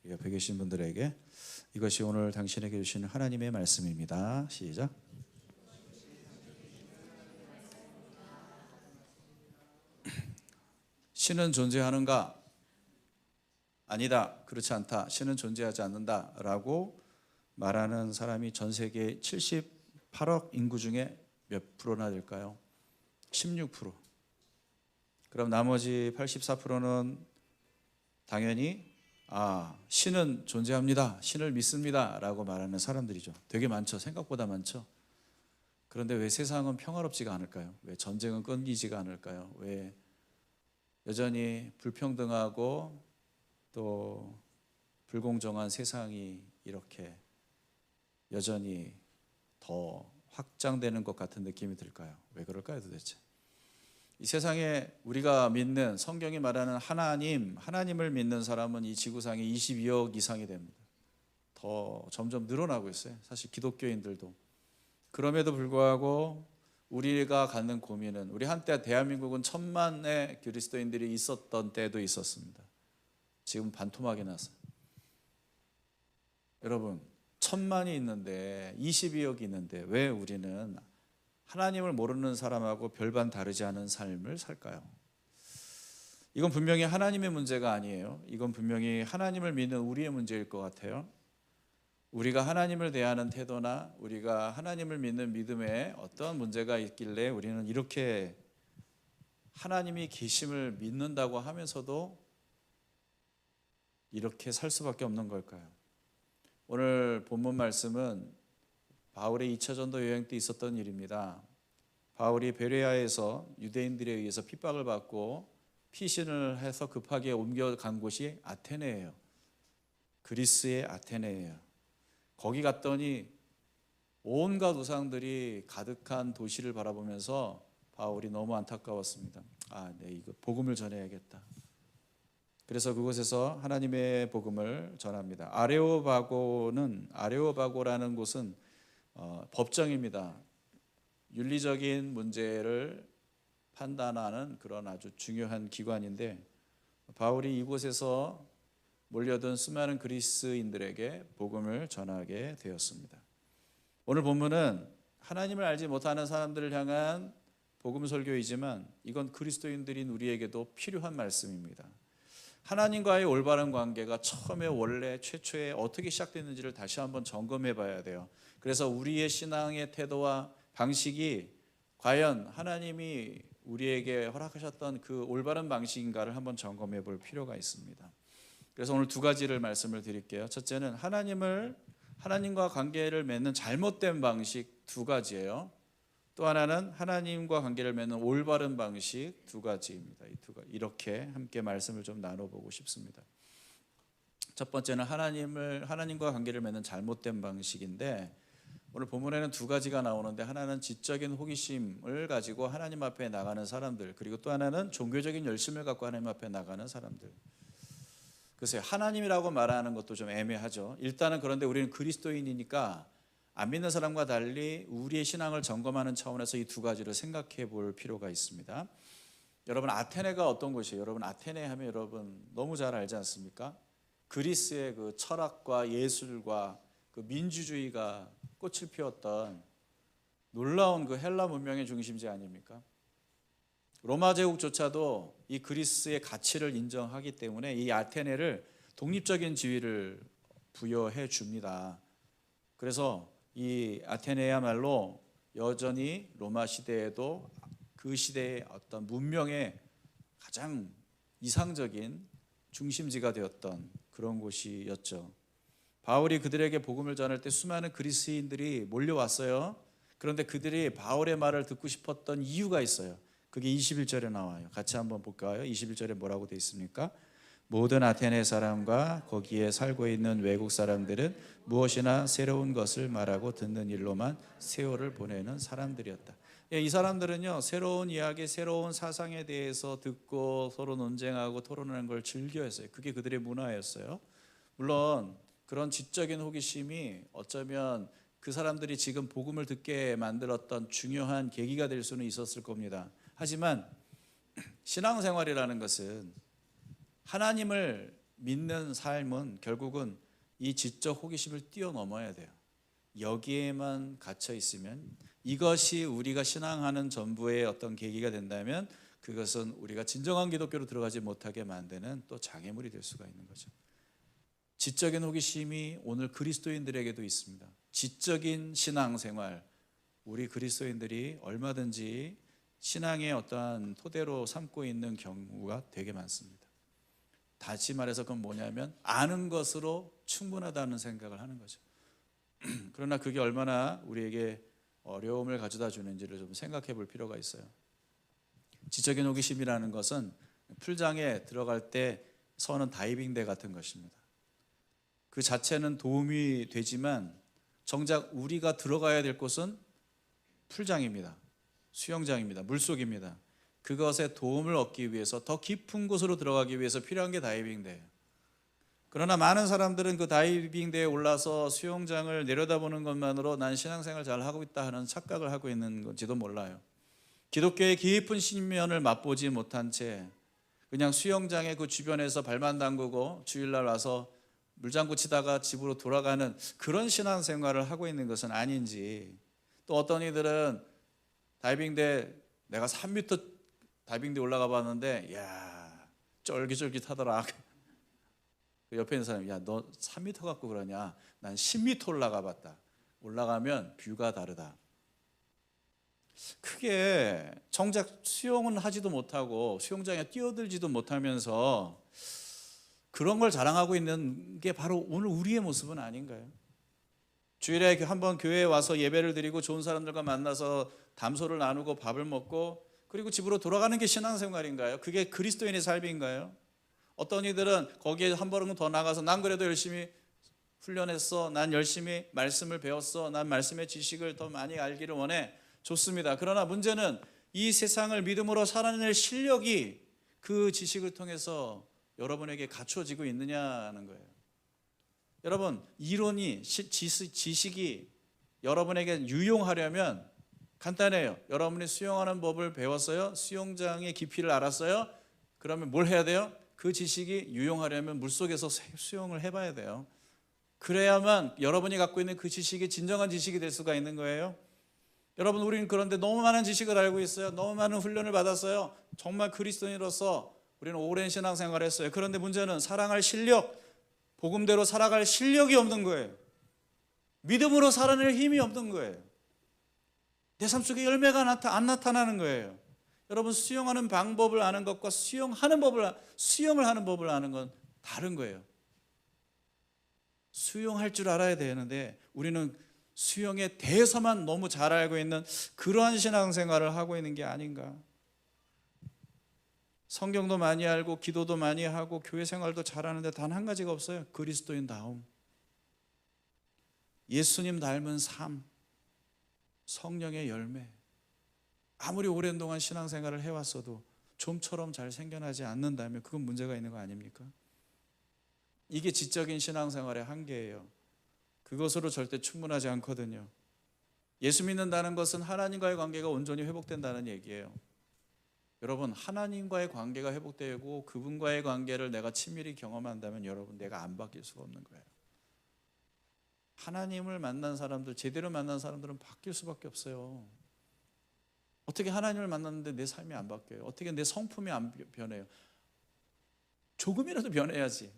옆에 계신 분들에게 이것이 오늘 당신에게 주시는 하나님의 말씀입니다. 시작. 신은 존재하는가? 아니다. 그렇지 않다. 신은 존재하지 않는다. 라고 말하는 사람이 전 세계 78억 인구 중에 몇 프로나 될까요? 16%. 그럼 나머지 84%는 당연히 신은 존재합니다. 신을 믿습니다. 라고 말하는 사람들이죠. 되게 많죠. 생각보다 많죠. 그런데 왜 세상은 평화롭지가 않을까요? 왜 전쟁은 끊이지가 않을까요? 왜 여전히 불평등하고 또 불공정한 세상이 이렇게 여전히 더 확장되는 것 같은 느낌이 들까요? 왜 그럴까요 도대체? 이 세상에 우리가 믿는 성경이 말하는 하나님을 믿는 사람은 이 지구상에 22억 이상이 됩니다. 더 점점 늘어나고 있어요. 사실 기독교인들도. 그럼에도 불구하고 우리가 갖는 고민은, 우리 한때 대한민국은 1,000만의 그리스도인들이 있었던 때도 있었습니다. 지금 반토막이 났어요. 여러분 1,000만이 있는데 22억이 있는데 왜 우리는 하나님을 모르는 사람하고 별반 다르지 않은 삶을 살까요? 이건 분명히 하나님의 문제가 아니에요. 이건 분명히 하나님을 믿는 우리의 문제일 것 같아요. 우리가 하나님을 대하는 태도나 우리가 하나님을 믿는 믿음에 어떤 문제가 있길래 우리는 이렇게 하나님이 계심을 믿는다고 하면서도 이렇게 살 수밖에 없는 걸까요? 오늘 본문 말씀은 바울의 2차 전도 여행 때 있었던 일입니다. 바울이 베레아에서 유대인들에 의해서 핍박을 받고 피신을 해서 급하게 옮겨간 곳이 아테네예요. 그리스의 아테네예요. 거기 갔더니 온갖 우상들이 가득한 도시를 바라보면서 바울이 너무 안타까웠습니다. 이거 복음을 전해야겠다. 그래서 그곳에서 하나님의 복음을 전합니다. 아레오바고라는 곳은 법정입니다. 윤리적인 문제를 판단하는 그런 아주 중요한 기관인데 바울이 이곳에서 몰려든 수많은 그리스인들에게 복음을 전하게 되었습니다. 오늘 본문은 하나님을 알지 못하는 사람들을 향한 복음 설교이지만 이건 그리스도인들인 우리에게도 필요한 말씀입니다. 하나님과의 올바른 관계가 처음에 원래 최초에 어떻게 시작됐는지를 다시 한번 점검해 봐야 돼요. 그래서 우리의 신앙의 태도와 방식이 과연 하나님이 우리에게 허락하셨던 그 올바른 방식인가를 한번 점검해 볼 필요가 있습니다. 그래서 오늘 두 가지를 말씀을 드릴게요. 첫째는 하나님과 관계를 맺는 잘못된 방식 두 가지예요. 또 하나는 하나님과 관계를 맺는 올바른 방식 두 가지입니다. 이렇게 함께 말씀을 좀 나눠보고 싶습니다. 첫 번째는 하나님과 관계를 맺는 잘못된 방식인데 오늘 본문에는 두 가지가 나오는데 하나는 지적인 호기심을 가지고 하나님 앞에 나가는 사람들, 그리고 또 하나는 종교적인 열심을 갖고 하나님 앞에 나가는 사람들. 글쎄요, 하나님이라고 말하는 것도 좀 애매하죠. 일단은 그런데 우리는 그리스도인이니까 안 믿는 사람과 달리 우리의 신앙을 점검하는 차원에서 이 두 가지를 생각해 볼 필요가 있습니다. 여러분 아테네가 어떤 곳이에요? 여러분 아테네 하면 여러분 너무 잘 알지 않습니까? 그리스의 그 철학과 예술과 그 민주주의가 꽃을 피웠던 놀라운 그 헬라 문명의 중심지 아닙니까? 로마 제국조차도 이 그리스의 가치를 인정하기 때문에 이 아테네를 독립적인 지위를 부여해 줍니다. 그래서 이 아테네야말로 여전히 로마 시대에도 그 시대의 어떤 문명의 가장 이상적인 중심지가 되었던 그런 곳이었죠. 바울이 그들에게 복음을 전할 때 수많은 그리스인들이 몰려왔어요. 그런데 그들이 바울의 말을 듣고 싶었던 이유가 있어요. 그게 21절에 나와요. 같이 한번 볼까요? 21절에 뭐라고 되어 있습니까? 모든 아테네 사람과 거기에 살고 있는 외국 사람들은 무엇이나 새로운 것을 말하고 듣는 일로만 세월을 보내는 사람들이었다. 이 사람들은요, 새로운 이야기, 새로운 사상에 대해서 듣고 서로 논쟁하고 토론하는 걸 즐겨했어요. 그게 그들의 문화였어요. 물론 그런 지적인 호기심이 어쩌면 그 사람들이 지금 복음을 듣게 만들었던 중요한 계기가 될 수는 있었을 겁니다. 하지만 신앙생활이라는 것은 하나님을 믿는 삶은 결국은 이 지적 호기심을 뛰어넘어야 돼요. 여기에만 갇혀 있으면, 이것이 우리가 신앙하는 전부의 어떤 계기가 된다면 그것은 우리가 진정한 기독교로 들어가지 못하게 만드는 또 장애물이 될 수가 있는 거죠. 지적인 호기심이 오늘 그리스도인들에게도 있습니다. 지적인 신앙생활, 우리 그리스도인들이 얼마든지 신앙의 어떠한 토대로 삼고 있는 경우가 되게 많습니다. 다시 말해서 그건 뭐냐면 아는 것으로 충분하다는 생각을 하는 거죠. 그러나 그게 얼마나 우리에게 어려움을 가져다 주는지를 좀 생각해 볼 필요가 있어요. 지적인 호기심이라는 것은 풀장에 들어갈 때 서는 다이빙대 같은 것입니다. 그 자체는 도움이 되지만 정작 우리가 들어가야 될 곳은 풀장입니다. 수영장입니다. 물속입니다. 그것에 도움을 얻기 위해서 더 깊은 곳으로 들어가기 위해서 필요한 게 다이빙대예요. 그러나 많은 사람들은 그 다이빙대에 올라서 수영장을 내려다보는 것만으로 난 신앙생활 잘 하고 있다 하는 착각을 하고 있는 건지도 몰라요. 기독교의 깊은 신면을 맛보지 못한 채 그냥 수영장의 그 주변에서 발만 담그고 주일날 와서 물장구 치다가 집으로 돌아가는 그런 신앙생활을 하고 있는 것은 아닌지, 또 어떤 이들은 다이빙대, 내가 3m 다이빙대 올라가 봤는데 야 쫄깃쫄깃하더라. 그 옆에 있는 사람이 야 너 3m 갖고 그러냐, 난 10m 올라가 봤다. 올라가면 뷰가 다르다. 크게 정작 수영은 하지도 못하고 수영장에 뛰어들지도 못하면서 그런 걸 자랑하고 있는 게 바로 오늘 우리의 모습은 아닌가요? 주일에 한번 교회에 와서 예배를 드리고 좋은 사람들과 만나서 담소를 나누고 밥을 먹고 그리고 집으로 돌아가는 게 신앙생활인가요? 그게 그리스도인의 삶인가요? 어떤 이들은 거기에 한 걸음 더 나가서 난 그래도 열심히 훈련했어, 난 열심히 말씀을 배웠어, 난 말씀의 지식을 더 많이 알기를 원해. 좋습니다. 그러나 문제는 이 세상을 믿음으로 살아낼 실력이 그 지식을 통해서 여러분에게 갖춰지고 있느냐는 거예요. 여러분, 이론이 지식이 여러분에게 유용하려면 간단해요. 여러분이 수영하는 법을 배웠어요? 수영장의 깊이를 알았어요? 그러면 뭘 해야 돼요? 그 지식이 유용하려면 물속에서 수영을 해봐야 돼요. 그래야만 여러분이 갖고 있는 그 지식이 진정한 지식이 될 수가 있는 거예요. 여러분, 우리는 그런데 너무 많은 지식을 알고 있어요. 너무 많은 훈련을 받았어요. 정말 그리스도인으로서 우리는 오랜 신앙생활을 했어요. 그런데 문제는 사랑할 실력, 복음대로 살아갈 실력이 없는 거예요. 믿음으로 살아낼 힘이 없는 거예요. 내 삶 속에 열매가 안 나타나는 거예요. 여러분, 수영하는 방법을 아는 것과 수영을 하는 법을 아는 건 다른 거예요. 수영할 줄 알아야 되는데 우리는 수영에 대해서만 너무 잘 알고 있는 그러한 신앙생활을 하고 있는 게 아닌가. 성경도 많이 알고 기도도 많이 하고 교회 생활도 잘하는데 단 한 가지가 없어요. 그리스도인다움, 예수님 닮은 삶, 성령의 열매. 아무리 오랜 동안 신앙생활을 해왔어도 좀처럼 잘 생겨나지 않는다면 그건 문제가 있는 거 아닙니까? 이게 지적인 신앙생활의 한계예요. 그것으로 절대 충분하지 않거든요. 예수 믿는다는 것은 하나님과의 관계가 온전히 회복된다는 얘기예요. 여러분, 하나님과의 관계가 회복되고 그분과의 관계를 내가 친밀히 경험한다면 여러분, 내가 안 바뀔 수가 없는 거예요. 하나님을 만난 사람들, 제대로 만난 사람들은 바뀔 수밖에 없어요. 어떻게 하나님을 만났는데 내 삶이 안 바뀌어요? 어떻게 내 성품이 안 변해요? 조금이라도 변해야지.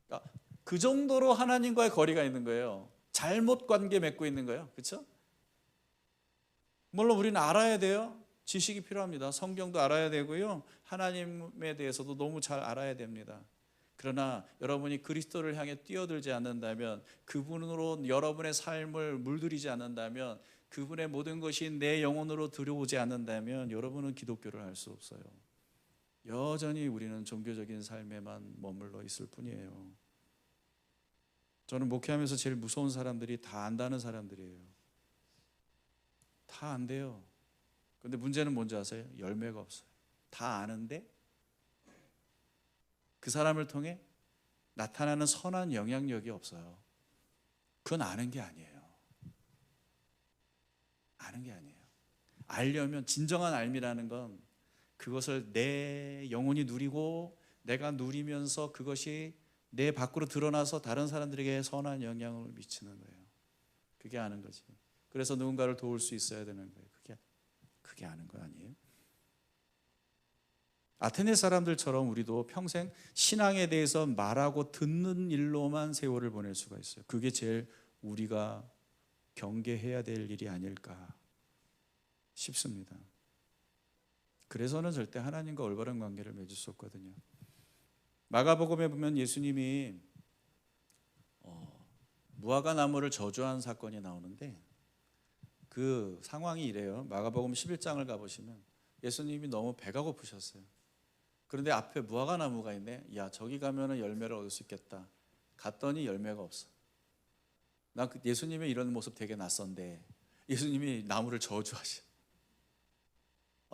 그러니까 그 정도로 하나님과의 거리가 있는 거예요. 잘못 관계 맺고 있는 거예요. 그렇죠? 물론 우리는 알아야 돼요. 지식이 필요합니다. 성경도 알아야 되고요. 하나님에 대해서도 너무 잘 알아야 됩니다. 그러나 여러분이 그리스도를 향해 뛰어들지 않는다면, 그분으로 여러분의 삶을 물들이지 않는다면, 그분의 모든 것이 내 영혼으로 들어오지 않는다면 여러분은 기독교를 할 수 없어요. 여전히 우리는 종교적인 삶에만 머물러 있을 뿐이에요. 저는 목회하면서 제일 무서운 사람들이 다 안다는 사람들이에요. 다 안돼요. 근데 문제는 뭔지 아세요? 열매가 없어요. 다 아는데 그 사람을 통해 나타나는 선한 영향력이 없어요. 그건 아는 게 아니에요. 아는 게 아니에요. 알려면, 진정한 알미라는 건 그것을 내 영혼이 누리고 내가 누리면서 그것이 내 밖으로 드러나서 다른 사람들에게 선한 영향을 미치는 거예요. 그게 아는 거지. 그래서 누군가를 도울 수 있어야 되는 거예요. 그게 아는 거 아니에요? 아테네 사람들처럼 우리도 평생 신앙에 대해서 말하고 듣는 일로만 세월을 보낼 수가 있어요. 그게 제일 우리가 경계해야 될 일이 아닐까 싶습니다. 그래서는 절대 하나님과 올바른 관계를 맺을 수 없거든요. 마가복음에 보면 예수님이 무화과 나무를 저주한 사건이 나오는데 그 상황이 이래요. 마가복음 11장을 가보시면 예수님이 너무 배가 고프셨어요. 그런데 앞에 무화과 나무가 있네. 야, 저기 가면은 열매를 얻을 수 있겠다. 갔더니 열매가 없어. 난 예수님의 이런 모습 되게 낯선데 예수님이 나무를 저주하셔.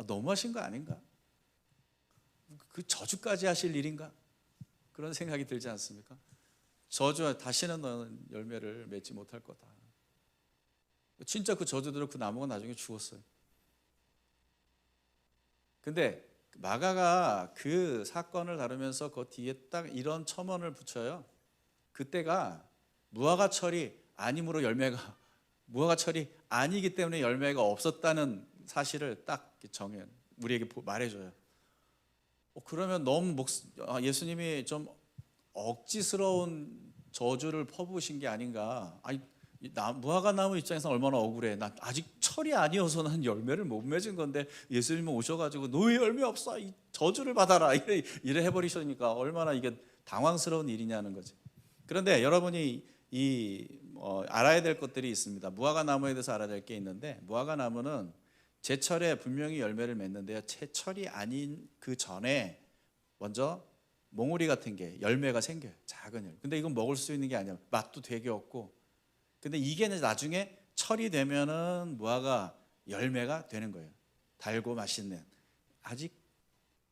너무하신 거 아닌가? 그 저주까지 하실 일인가? 그런 생각이 들지 않습니까? 저주, 다시는 너는 열매를 맺지 못할 거다. 진짜 그 저주대로 그 나무가 나중에 죽었어요. 근데 마가가 그 사건을 다루면서 그 뒤에 딱 이런 첨언을 붙여요. 그때가 무화과철이 아님으로 열매가, 무화과철이 아니기 때문에 열매가 없었다는 사실을 딱 정해 우리에게 말해줘요. 그러면 너무 예수님이 좀 억지스러운 저주를 퍼부으신 게 아닌가. 아니, 무화과 나무 입장에서 얼마나 억울해. 나 아직 철이 아니어서 난 열매를 못 맺은 건데 예수님은 오셔가지고 너희 열매 없어, 이 저주를 받아라, 이래 해버리시니까 얼마나 이게 당황스러운 일이냐는 거지. 그런데 여러분이 알아야 될 것들이 있습니다. 무화과 나무에 대해서 알아야 될 게 있는데, 무화과 나무는 제철에 분명히 열매를 맺는데요, 제철이 아닌 그 전에 먼저 몽우리 같은 게 열매가 생겨요. 작은 열. 근데 이건 먹을 수 있는 게 아니야. 맛도 되게 없고. 근데 이게 나중에 철이 되면은 무화과 열매가 되는 거예요. 달고 맛있는. 아직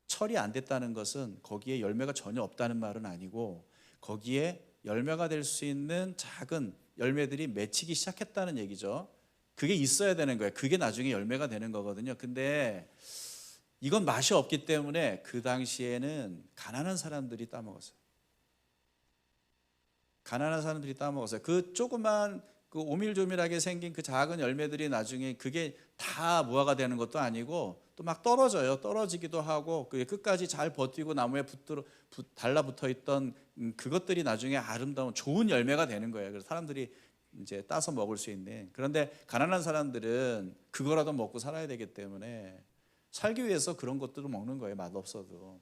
철이 안 됐다는 것은 거기에 열매가 전혀 없다는 말은 아니고, 거기에 열매가 될 수 있는 작은 열매들이 맺히기 시작했다는 얘기죠. 그게 있어야 되는 거예요. 그게 나중에 열매가 되는 거거든요. 근데 이건 맛이 없기 때문에 그 당시에는 가난한 사람들이 따먹었어요. 가난한 사람들이 따먹었어요. 그 조그만 그 오밀조밀하게 생긴 그 작은 열매들이 나중에 그게 다 무화가 되는 것도 아니고 또 막 떨어져요. 떨어지기도 하고 그게 끝까지 잘 버티고 나무에 달라붙어 있던 그것들이 나중에 아름다운 좋은 열매가 되는 거예요. 그래서 사람들이 이제 따서 먹을 수 있는. 그런데 가난한 사람들은 그거라도 먹고 살아야 되기 때문에 살기 위해서 그런 것들을 먹는 거예요. 맛없어도.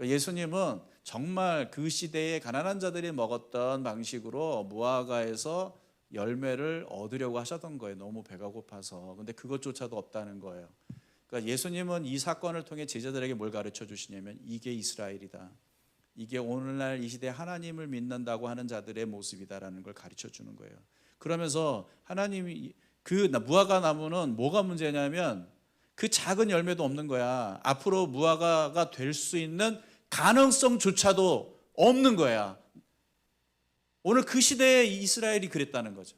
예수님은 정말 그 시대에 가난한 자들이 먹었던 방식으로 무화과에서 열매를 얻으려고 하셨던 거예요. 너무 배가 고파서. 근데 그것조차도 없다는 거예요. 그러니까 예수님은 이 사건을 통해 제자들에게 뭘 가르쳐 주시냐면, 이게 이스라엘이다. 이게 오늘날 이 시대에 하나님을 믿는다고 하는 자들의 모습이다라는 걸 가르쳐 주는 거예요. 그러면서 하나님이 그 무화과 나무는 뭐가 문제냐면 그 작은 열매도 없는 거야. 앞으로 무화과가 될 수 있는 가능성조차도 없는 거야. 오늘 그 시대에 이스라엘이 그랬다는 거죠.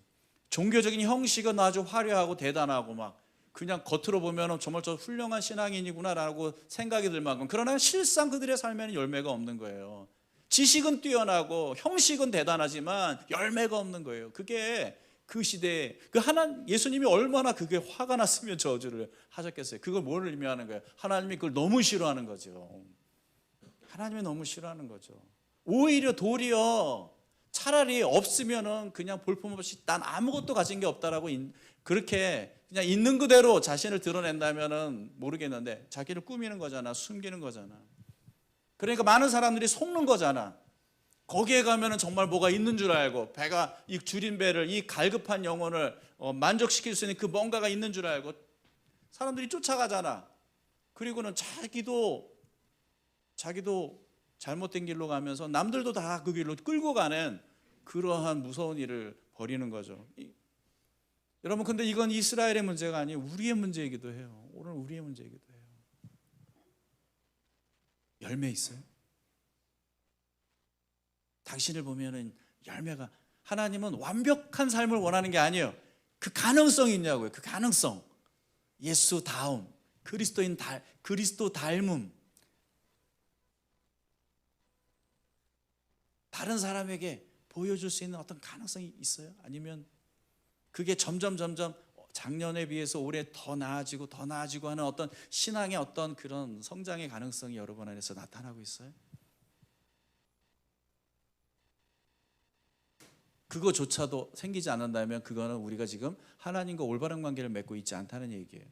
종교적인 형식은 아주 화려하고 대단하고 막 그냥 겉으로 보면 정말 저 훌륭한 신앙인이구나라고 생각이 들 만큼, 그러나 실상 그들의 삶에는 열매가 없는 거예요. 지식은 뛰어나고 형식은 대단하지만 열매가 없는 거예요. 그게 그 시대에 예수님이 얼마나 그게 화가 났으면 저주를 하셨겠어요. 그걸 뭘 의미하는 거예요? 하나님이 그걸 너무 싫어하는 거죠. 하나님이 너무 싫어하는 거죠. 오히려 도리어 차라리 없으면은 그냥 볼품없이 난 아무것도 가진 게 없다라고 그렇게 그냥 있는 그대로 자신을 드러낸다면은 모르겠는데 자기를 꾸미는 거잖아, 숨기는 거잖아. 그러니까 많은 사람들이 속는 거잖아. 거기에 가면은 정말 뭐가 있는 줄 알고, 배가 이 줄인 배를, 이 갈급한 영혼을 만족시킬 수 있는 그 뭔가가 있는 줄 알고 사람들이 쫓아가잖아. 그리고는 자기도 잘못된 길로 가면서 남들도 다 그 길로 끌고 가는 그러한 무서운 일을 벌이는 거죠. 여러분, 근데 이건 이스라엘의 문제가 아니에요. 우리의 문제이기도 해요. 오늘 우리의 문제이기도 해요. 열매 있어요? 당신을 보면은 열매가, 하나님은 완벽한 삶을 원하는 게 아니에요. 그 가능성이 있냐고요. 그 가능성. 예수 다움, 그리스도 닮음. 다른 사람에게 보여줄 수 있는 어떤 가능성이 있어요? 아니면 그게 점점 작년에 비해서 올해 더 나아지고 하는 어떤 신앙의 어떤 그런 성장의 가능성이 여러분 안에서 나타나고 있어요? 그거조차도 생기지 않는다면 그거는 우리가 지금 하나님과 올바른 관계를 맺고 있지 않다는 얘기예요.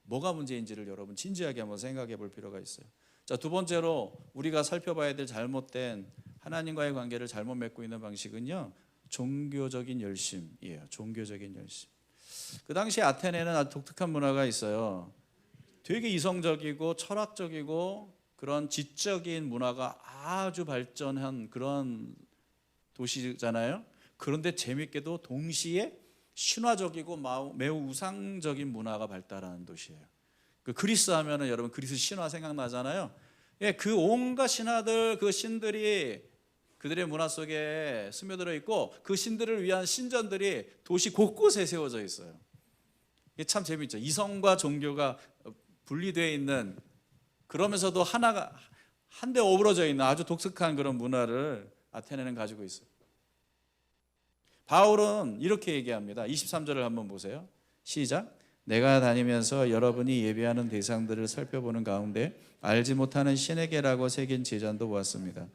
뭐가 문제인지를 여러분 진지하게 한번 생각해 볼 필요가 있어요. 자, 두 번째로 우리가 살펴봐야 될 잘못된 하나님과의 관계를 잘못 맺고 있는 방식은요, 종교적인 열심이에요. 종교적인 열심. 그 당시 아테네는 아주 독특한 문화가 있어요. 되게 이성적이고 철학적이고 그런 지적인 문화가 아주 발전한 그런 도시잖아요. 그런데 재밌게도 동시에 신화적이고 매우 우상적인 문화가 발달하는 도시예요. 그 그리스 하면은 여러분 그리스 신화 생각나잖아요. 예, 그 온갖 신화들, 그 신들이 그들의 문화 속에 스며들어 있고 그 신들을 위한 신전들이 도시 곳곳에 세워져 있어요. 이게 참 재밌죠. 이성과 종교가 분리되어 있는, 그러면서도 하나가 한데 어우러져 있는 아주 독특한 그런 문화를 아테네는 가지고 있어요. 바울은 이렇게 얘기합니다. 23절을 한번 보세요. 시작. 내가 다니면서 여러분이 예배하는 대상들을 살펴보는 가운데 알지 못하는 신에게라고 새긴 제잔도 보았습니다.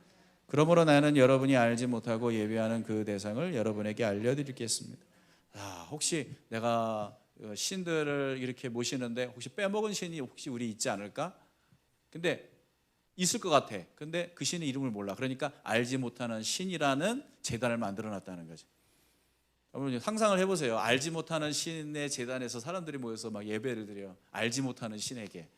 그러므로 나는 여러분이 알지 못하고 예배하는 그 대상을 여러분에게 알려드리겠습니다. 혹시 내가 신들을 이렇게 모시는데 혹시 빼먹은 신이 혹시 우리 있지 않을까? 근데 있을 것 같아. 근데 그 신의 이름을 몰라. 그러니까 알지 못하는 신이라는 제단을 만들어 놨다는 거죠. 여러분 상상을 해보세요. 알지 못하는 신의 제단에서 사람들이 모여서 막 예배를 드려요. 알지 못하는 신에게.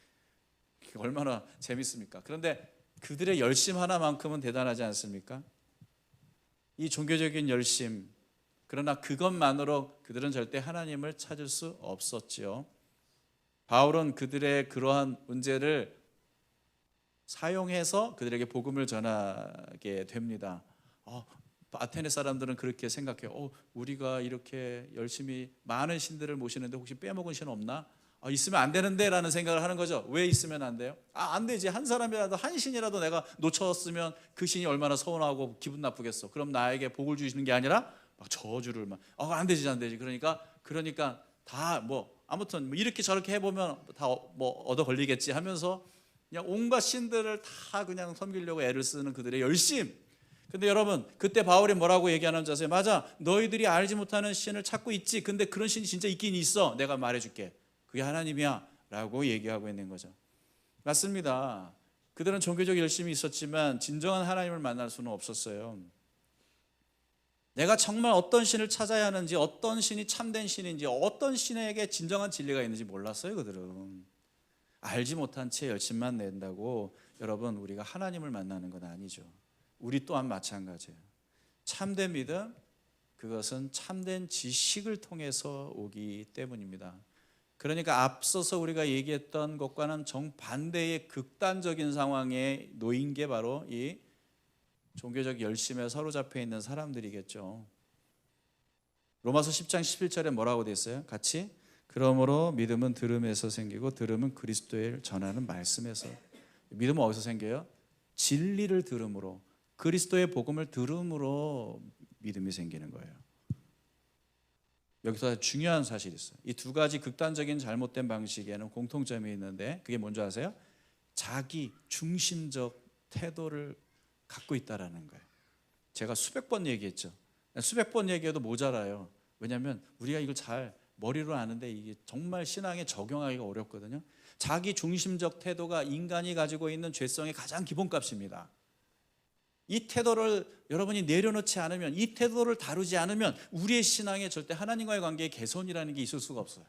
얼마나 재밌습니까? 그런데 그들의 열심 하나만큼은 대단하지 않습니까? 이 종교적인 열심, 그러나 그것만으로 그들은 절대 하나님을 찾을 수 없었지요. 바울은 그들의 그러한 문제를 사용해서 그들에게 복음을 전하게 됩니다. 아테네 사람들은 그렇게 생각해요. 우리가 이렇게 열심히 많은 신들을 모시는데 혹시 빼먹은 신 없나? 있으면 안 되는데 라는 생각을 하는 거죠. 왜 있으면 안 돼요? 안 되지. 한 사람이라도, 한 신이라도 내가 놓쳤으면 그 신이 얼마나 서운하고 기분 나쁘겠어. 그럼 나에게 복을 주시는 게 아니라 막 저주를 안 되지. 그러니까 다 아무튼 이렇게 저렇게 해보면 다 얻어 걸리겠지 하면서 그냥 온갖 신들을 다 그냥 섬기려고 애를 쓰는 그들의 열심. 근데 여러분 그때 바울이 뭐라고 얘기하는지 아세요? 맞아, 너희들이 알지 못하는 신을 찾고 있지. 근데 그런 신이 진짜 있긴 있어. 내가 말해줄게. 그게 하나님이야 라고 얘기하고 있는 거죠. 맞습니다. 그들은 종교적 열심이 있었지만 진정한 하나님을 만날 수는 없었어요. 내가 정말 어떤 신을 찾아야 하는지, 어떤 신이 참된 신인지, 어떤 신에게 진정한 진리가 있는지 몰랐어요. 그들은 알지 못한 채 열심만 낸다고 여러분 우리가 하나님을 만나는 건 아니죠. 우리 또한 마찬가지예요. 참된 믿음, 그것은 참된 지식을 통해서 오기 때문입니다. 그러니까 앞서서 우리가 얘기했던 것과는 정반대의 극단적인 상황에 놓인 게 바로 이 종교적 열심에 사로잡혀 있는 사람들이겠죠. 로마서 10장 11절에 뭐라고 돼 있어요? 같이. 그러므로 믿음은 들음에서 생기고 들음은 그리스도를 전하는 말씀에서. 믿음은 어디서 생겨요? 진리를 들음으로, 그리스도의 복음을 들음으로 믿음이 생기는 거예요. 여기서 중요한 사실이 있어요. 이 두 가지 극단적인 잘못된 방식에는 공통점이 있는데 그게 뭔지 아세요? 자기 중심적 태도를 갖고 있다라는 거예요. 제가 수백 번 얘기했죠. 수백 번 얘기해도 모자라요. 왜냐하면 우리가 이걸 잘 머리로 아는데 이게 정말 신앙에 적용하기가 어렵거든요. 자기 중심적 태도가 인간이 가지고 있는 죄성의 가장 기본값입니다. 이 태도를 여러분이 내려놓지 않으면, 이 태도를 다루지 않으면 우리의 신앙에 절대 하나님과의 관계에 개선이라는 게 있을 수가 없어요.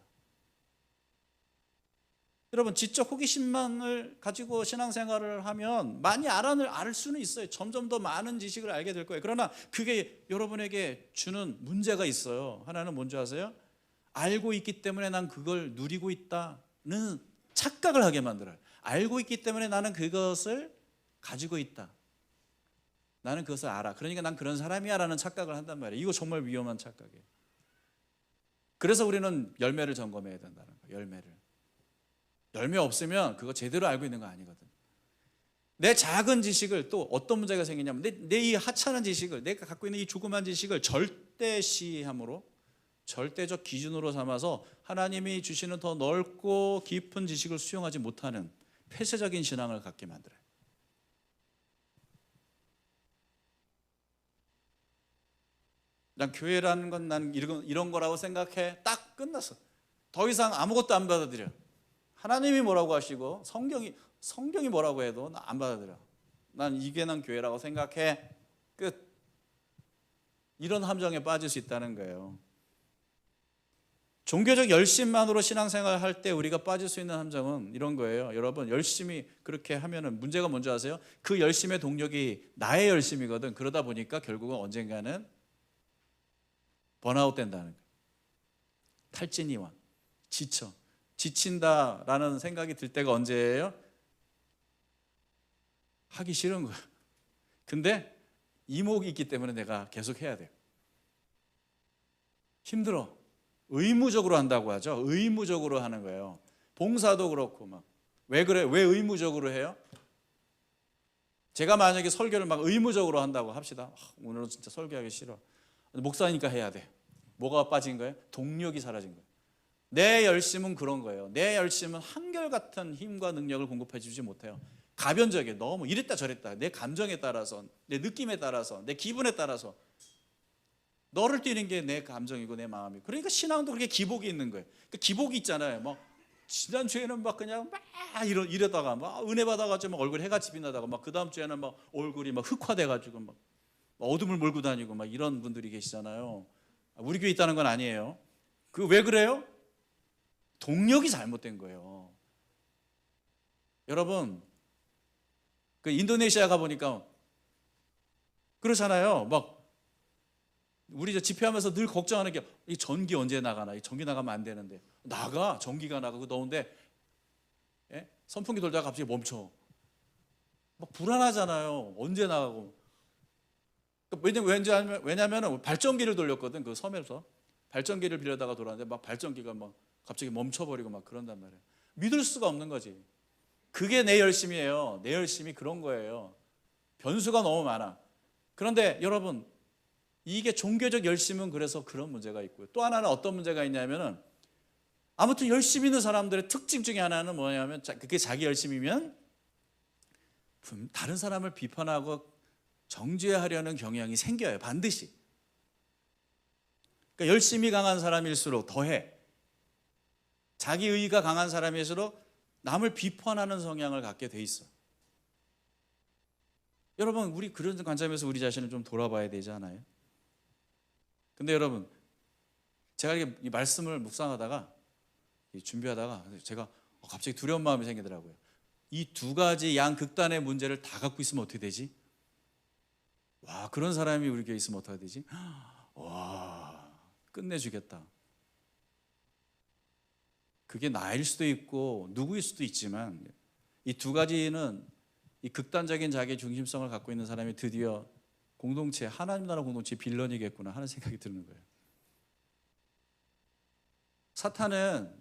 여러분 지적 호기심만을 가지고 신앙생활을 하면 많이 알 수는 있어요. 점점 더 많은 지식을 알게 될 거예요. 그러나 그게 여러분에게 주는 문제가 있어요. 하나는 뭔지 아세요? 알고 있기 때문에 난 그걸 누리고 있다는 착각을 하게 만들어요. 알고 있기 때문에 나는 그것을 가지고 있다. 나는 그것을 알아. 그러니까 난 그런 사람이야 라는 착각을 한단 말이에요. 이거 정말 위험한 착각이에요. 그래서 우리는 열매를 점검해야 된다는 거예요. 열매 없으면 그거 제대로 알고 있는 거 아니거든. 내 작은 지식을 또 어떤 문제가 생기냐면 내 이 하찮은 지식을, 내가 갖고 있는 이 조그만 지식을 절대시함으로, 절대적 기준으로 삼아서 하나님이 주시는 더 넓고 깊은 지식을 수용하지 못하는 폐쇄적인 신앙을 갖게 만들어요. 난 교회라는 건 난 이런 거라고 생각해. 딱 끝났어. 더 이상 아무것도 안 받아들여. 하나님이 뭐라고 하시고 성경이 뭐라고 해도 나 안 받아들여. 난 이게 난 교회라고 생각해. 끝. 이런 함정에 빠질 수 있다는 거예요. 종교적 열심만으로 신앙생활을 할 때 우리가 빠질 수 있는 함정은 이런 거예요. 여러분, 열심히 그렇게 하면은 문제가 뭔지 아세요? 그 열심의 동력이 나의 열심이거든. 그러다 보니까 결국은 언젠가는 번아웃 된다는 거예요. 탈진이 와. 지친다라는 생각이 들 때가 언제예요? 하기 싫은 거예요. 근데 이목이 있기 때문에 내가 계속 해야 돼요. 힘들어. 의무적으로 한다고 하죠. 의무적으로 하는 거예요. 봉사도 그렇고 막. 왜 그래? 왜 의무적으로 해요? 제가 만약에 설교를 막 의무적으로 한다고 합시다. 오늘은 진짜 설교하기 싫어. 목사니까 해야 돼. 뭐가 빠진 거예요? 동력이 사라진 거예요. 내 열심은 그런 거예요. 내 열심은 한결같은 힘과 능력을 공급해 주지 못해요. 가변적이에요. 너무 이랬다 저랬다. 내 감정에 따라서, 내 느낌에 따라서, 내 기분에 따라서. 너를 뛰는 게 내 감정이고 내 마음이고. 그러니까 신앙도 그렇게 기복이 있는 거예요. 그러니까 기복이 있잖아요. 막 지난주에는 막 그냥 막 이러다가 막 은혜 받아가지고 막 얼굴 해같이 빛나다가 막 그 다음 주에는 막 얼굴이 막 흑화돼가지고 막 어둠을 몰고 다니고 막 이런 분들이 계시잖아요. 우리 교회 있다는 건 아니에요. 그 왜 그래요? 동력이 잘못된 거예요. 여러분, 그 인도네시아 가보니까 그렇잖아요. 막 우리 집회하면서 늘 걱정하는 게 이 전기 언제 나가나? 이 전기 나가면 안 되는데 전기가 나가고 더운데 선풍기 돌다가 갑자기 멈춰. 막 불안하잖아요. 언제 나가고. 왜냐하면 발전기를 돌렸거든. 그 섬에서 발전기를 빌려다가 돌았는데 막 발전기가 막 갑자기 멈춰버리고 막 그런단 말이에요. 믿을 수가 없는 거지. 그게 내 열심이에요. 내 열심이 그런 거예요. 변수가 너무 많아. 그런데 여러분, 이게 종교적 열심은 그래서 그런 문제가 있고요. 또 하나는 어떤 문제가 있냐면은 아무튼 열심히 있는 사람들의 특징 중에 하나는 뭐냐면 그게 자기 열심이면 다른 사람을 비판하고 정죄하려는 경향이 생겨요. 반드시. 그러니까 열심히 강한 사람일수록 더해. 자기 의의가 강한 사람일수록 남을 비판하는 성향을 갖게 돼 있어. 여러분, 우리 그런 관점에서 우리 자신을 좀 돌아봐야 되지 않아요? 근데 여러분, 제가 이 말씀을 묵상하다가 준비하다가 제가 갑자기 두려운 마음이 생기더라고요. 이 두 가지 양극단의 문제를 다 갖고 있으면 어떻게 되지? 와, 그런 사람이 우리 교회에 있으면 어떻게 되지? 와, 끝내주겠다. 그게 나일 수도 있고 누구일 수도 있지만 이 두 가지는 이 극단적인 자기 중심성을 갖고 있는 사람이 드디어 공동체, 하나님 나라 공동체 빌런이겠구나 하는 생각이 드는 거예요. 사탄은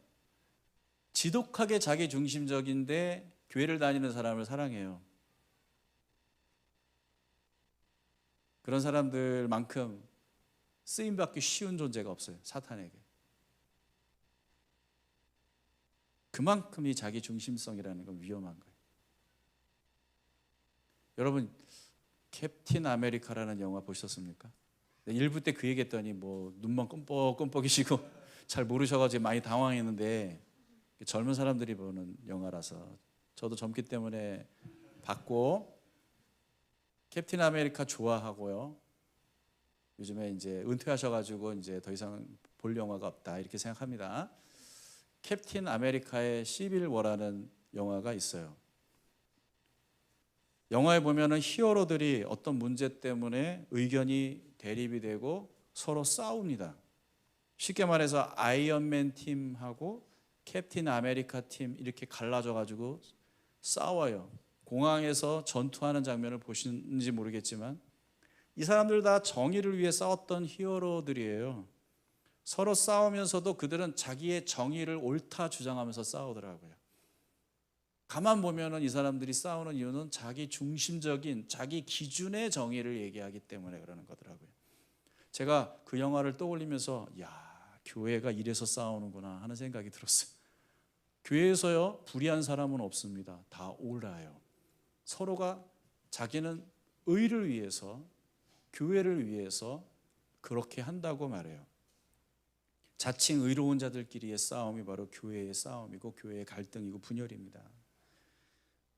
지독하게 자기 중심적인데 교회를 다니는 사람을 사랑해요. 그런 사람들만큼 쓰임받기 쉬운 존재가 없어요. 사탄에게. 그만큼 이 자기 중심성이라는 건 위험한 거예요. 여러분, 캡틴 아메리카라는 영화 보셨습니까? 1부 때 그 얘기했더니 뭐 눈만 껌뻑껌뻑이시고 잘 모르셔가지고 많이 당황했는데 젊은 사람들이 보는 영화라서 저도 젊기 때문에 봤고 캡틴 아메리카 좋아하고요. 요즘에 이제 은퇴하셔가지고 이제 더 이상 볼 영화가 없다 이렇게 생각합니다. 캡틴 아메리카의 시빌 워라는 영화가 있어요. 영화에 보면은 히어로들이 어떤 문제 때문에 의견이 대립이 되고 서로 싸웁니다. 쉽게 말해서 아이언맨 팀하고 캡틴 아메리카 팀 이렇게 갈라져 가지고 싸워요. 공항에서 전투하는 장면을 보시는지 모르겠지만 이 사람들 다 정의를 위해 싸웠던 히어로들이에요. 서로 싸우면서도 그들은 자기의 정의를 옳다 주장하면서 싸우더라고요. 가만 보면은 이 사람들이 싸우는 이유는 자기 중심적인 자기 기준의 정의를 얘기하기 때문에 그러는 거더라고요. 제가 그 영화를 떠올리면서 교회가 이래서 싸우는구나 하는 생각이 들었어요. 교회에서요, 불의한 사람은 없습니다. 다 옳아요. 서로가 자기는 의를 위해서, 교회를 위해서 그렇게 한다고 말해요. 자칭 의로운 자들끼리의 싸움이 바로 교회의 싸움이고 교회의 갈등이고 분열입니다.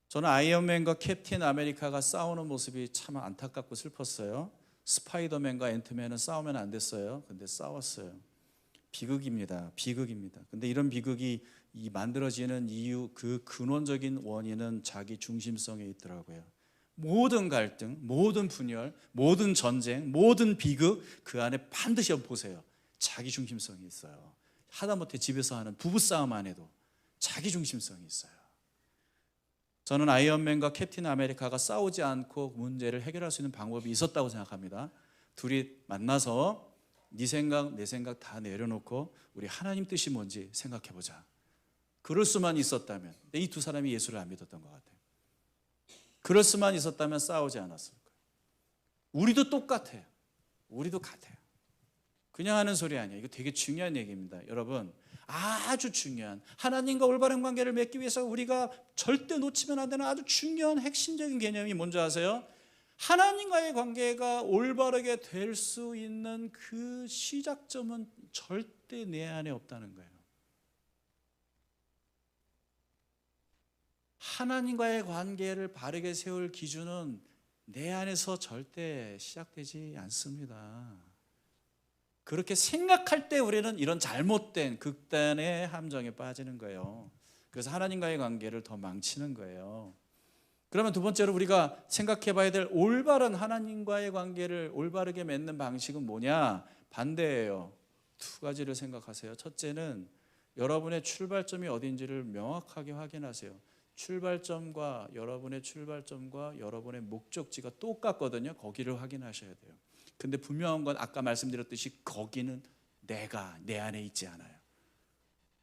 저는 아이언맨과 캡틴 아메리카가 싸우는 모습이 참 안타깝고 슬펐어요. 스파이더맨과 앤트맨은 싸우면 안 됐어요. 근데 싸웠어요. 비극입니다. 비극입니다. 근데 이런 비극이 만들어지는 이유, 그 근원적인 원인은 자기 중심성에 있더라고요. 모든 갈등, 모든 분열, 모든 전쟁, 모든 비극, 그 안에 반드시 보세요. 자기 중심성이 있어요. 하다못해 집에서 하는 부부싸움 안에도 자기 중심성이 있어요. 저는 아이언맨과 캡틴 아메리카가 싸우지 않고 문제를 해결할 수 있는 방법이 있었다고 생각합니다. 둘이 만나서 네 생각, 내 생각 다 내려놓고 우리 하나님 뜻이 뭔지 생각해보자. 그럴 수만 있었다면, 이 두 사람이 예수를 안 믿었던 것 같아요. 그럴 수만 있었다면 싸우지 않았을 거예요. 우리도 똑같아요. 우리도 같아요. 그냥 하는 소리 아니에요. 이거 되게 중요한 얘기입니다. 여러분, 아주 중요한, 하나님과 올바른 관계를 맺기 위해서 우리가 절대 놓치면 안 되는 아주 중요한 핵심적인 개념이 뭔지 아세요? 하나님과의 관계가 올바르게 될 수 있는 그 시작점은 절대 내 안에 없다는 거예요. 하나님과의 관계를 바르게 세울 기준은 내 안에서 절대 시작되지 않습니다. 그렇게 생각할 때 우리는 이런 잘못된 극단의 함정에 빠지는 거예요. 그래서 하나님과의 관계를 더 망치는 거예요. 그러면 두 번째로 우리가 생각해 봐야 될 올바른 하나님과의 관계를 올바르게 맺는 방식은 뭐냐? 반대예요. 두 가지를 생각하세요. 첫째는 여러분의 출발점이 어딘지를 명확하게 확인하세요. 여러분의 출발점과 여러분의 목적지가 똑같거든요. 거기를 확인하셔야 돼요. 근데 분명한 건 아까 말씀드렸듯이 거기는 내 안에 있지 않아요.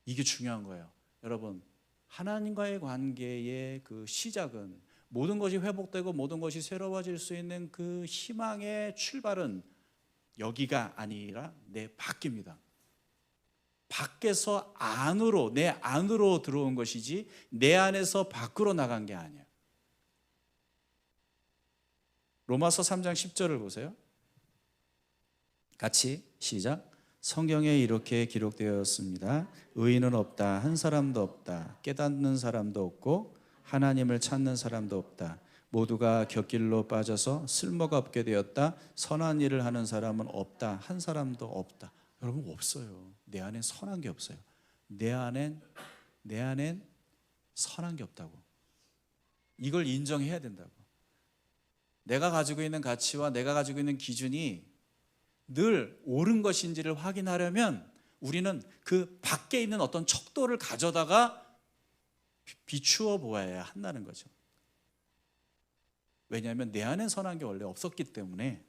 이게 중요한 거예요. 여러분, 하나님과의 관계의 그 시작은, 모든 것이 회복되고 모든 것이 새로워질 수 있는 그 희망의 출발은 여기가 아니라 내 밖입니다. 밖에서 안으로, 내 안으로 들어온 것이지 내 안에서 밖으로 나간 게 아니에요. 로마서 3장 10절을 보세요. 같이 시작. 성경에 이렇게 기록되었습니다. 의인은 없다, 한 사람도 없다. 깨닫는 사람도 없고 하나님을 찾는 사람도 없다. 모두가 곁길로 빠져서 쓸모가 없게 되었다. 선한 일을 하는 사람은 없다, 한 사람도 없다. 여러분, 없어요. 내 안엔 선한 게 없어요. 내 안엔 선한 게 없다고. 이걸 인정해야 된다고. 내가 가지고 있는 가치와 내가 가지고 있는 기준이 늘 옳은 것인지를 확인하려면 우리는 그 밖에 있는 어떤 척도를 가져다가 비추어 보아야 한다는 거죠. 왜냐하면 내 안엔 선한 게 원래 없었기 때문에,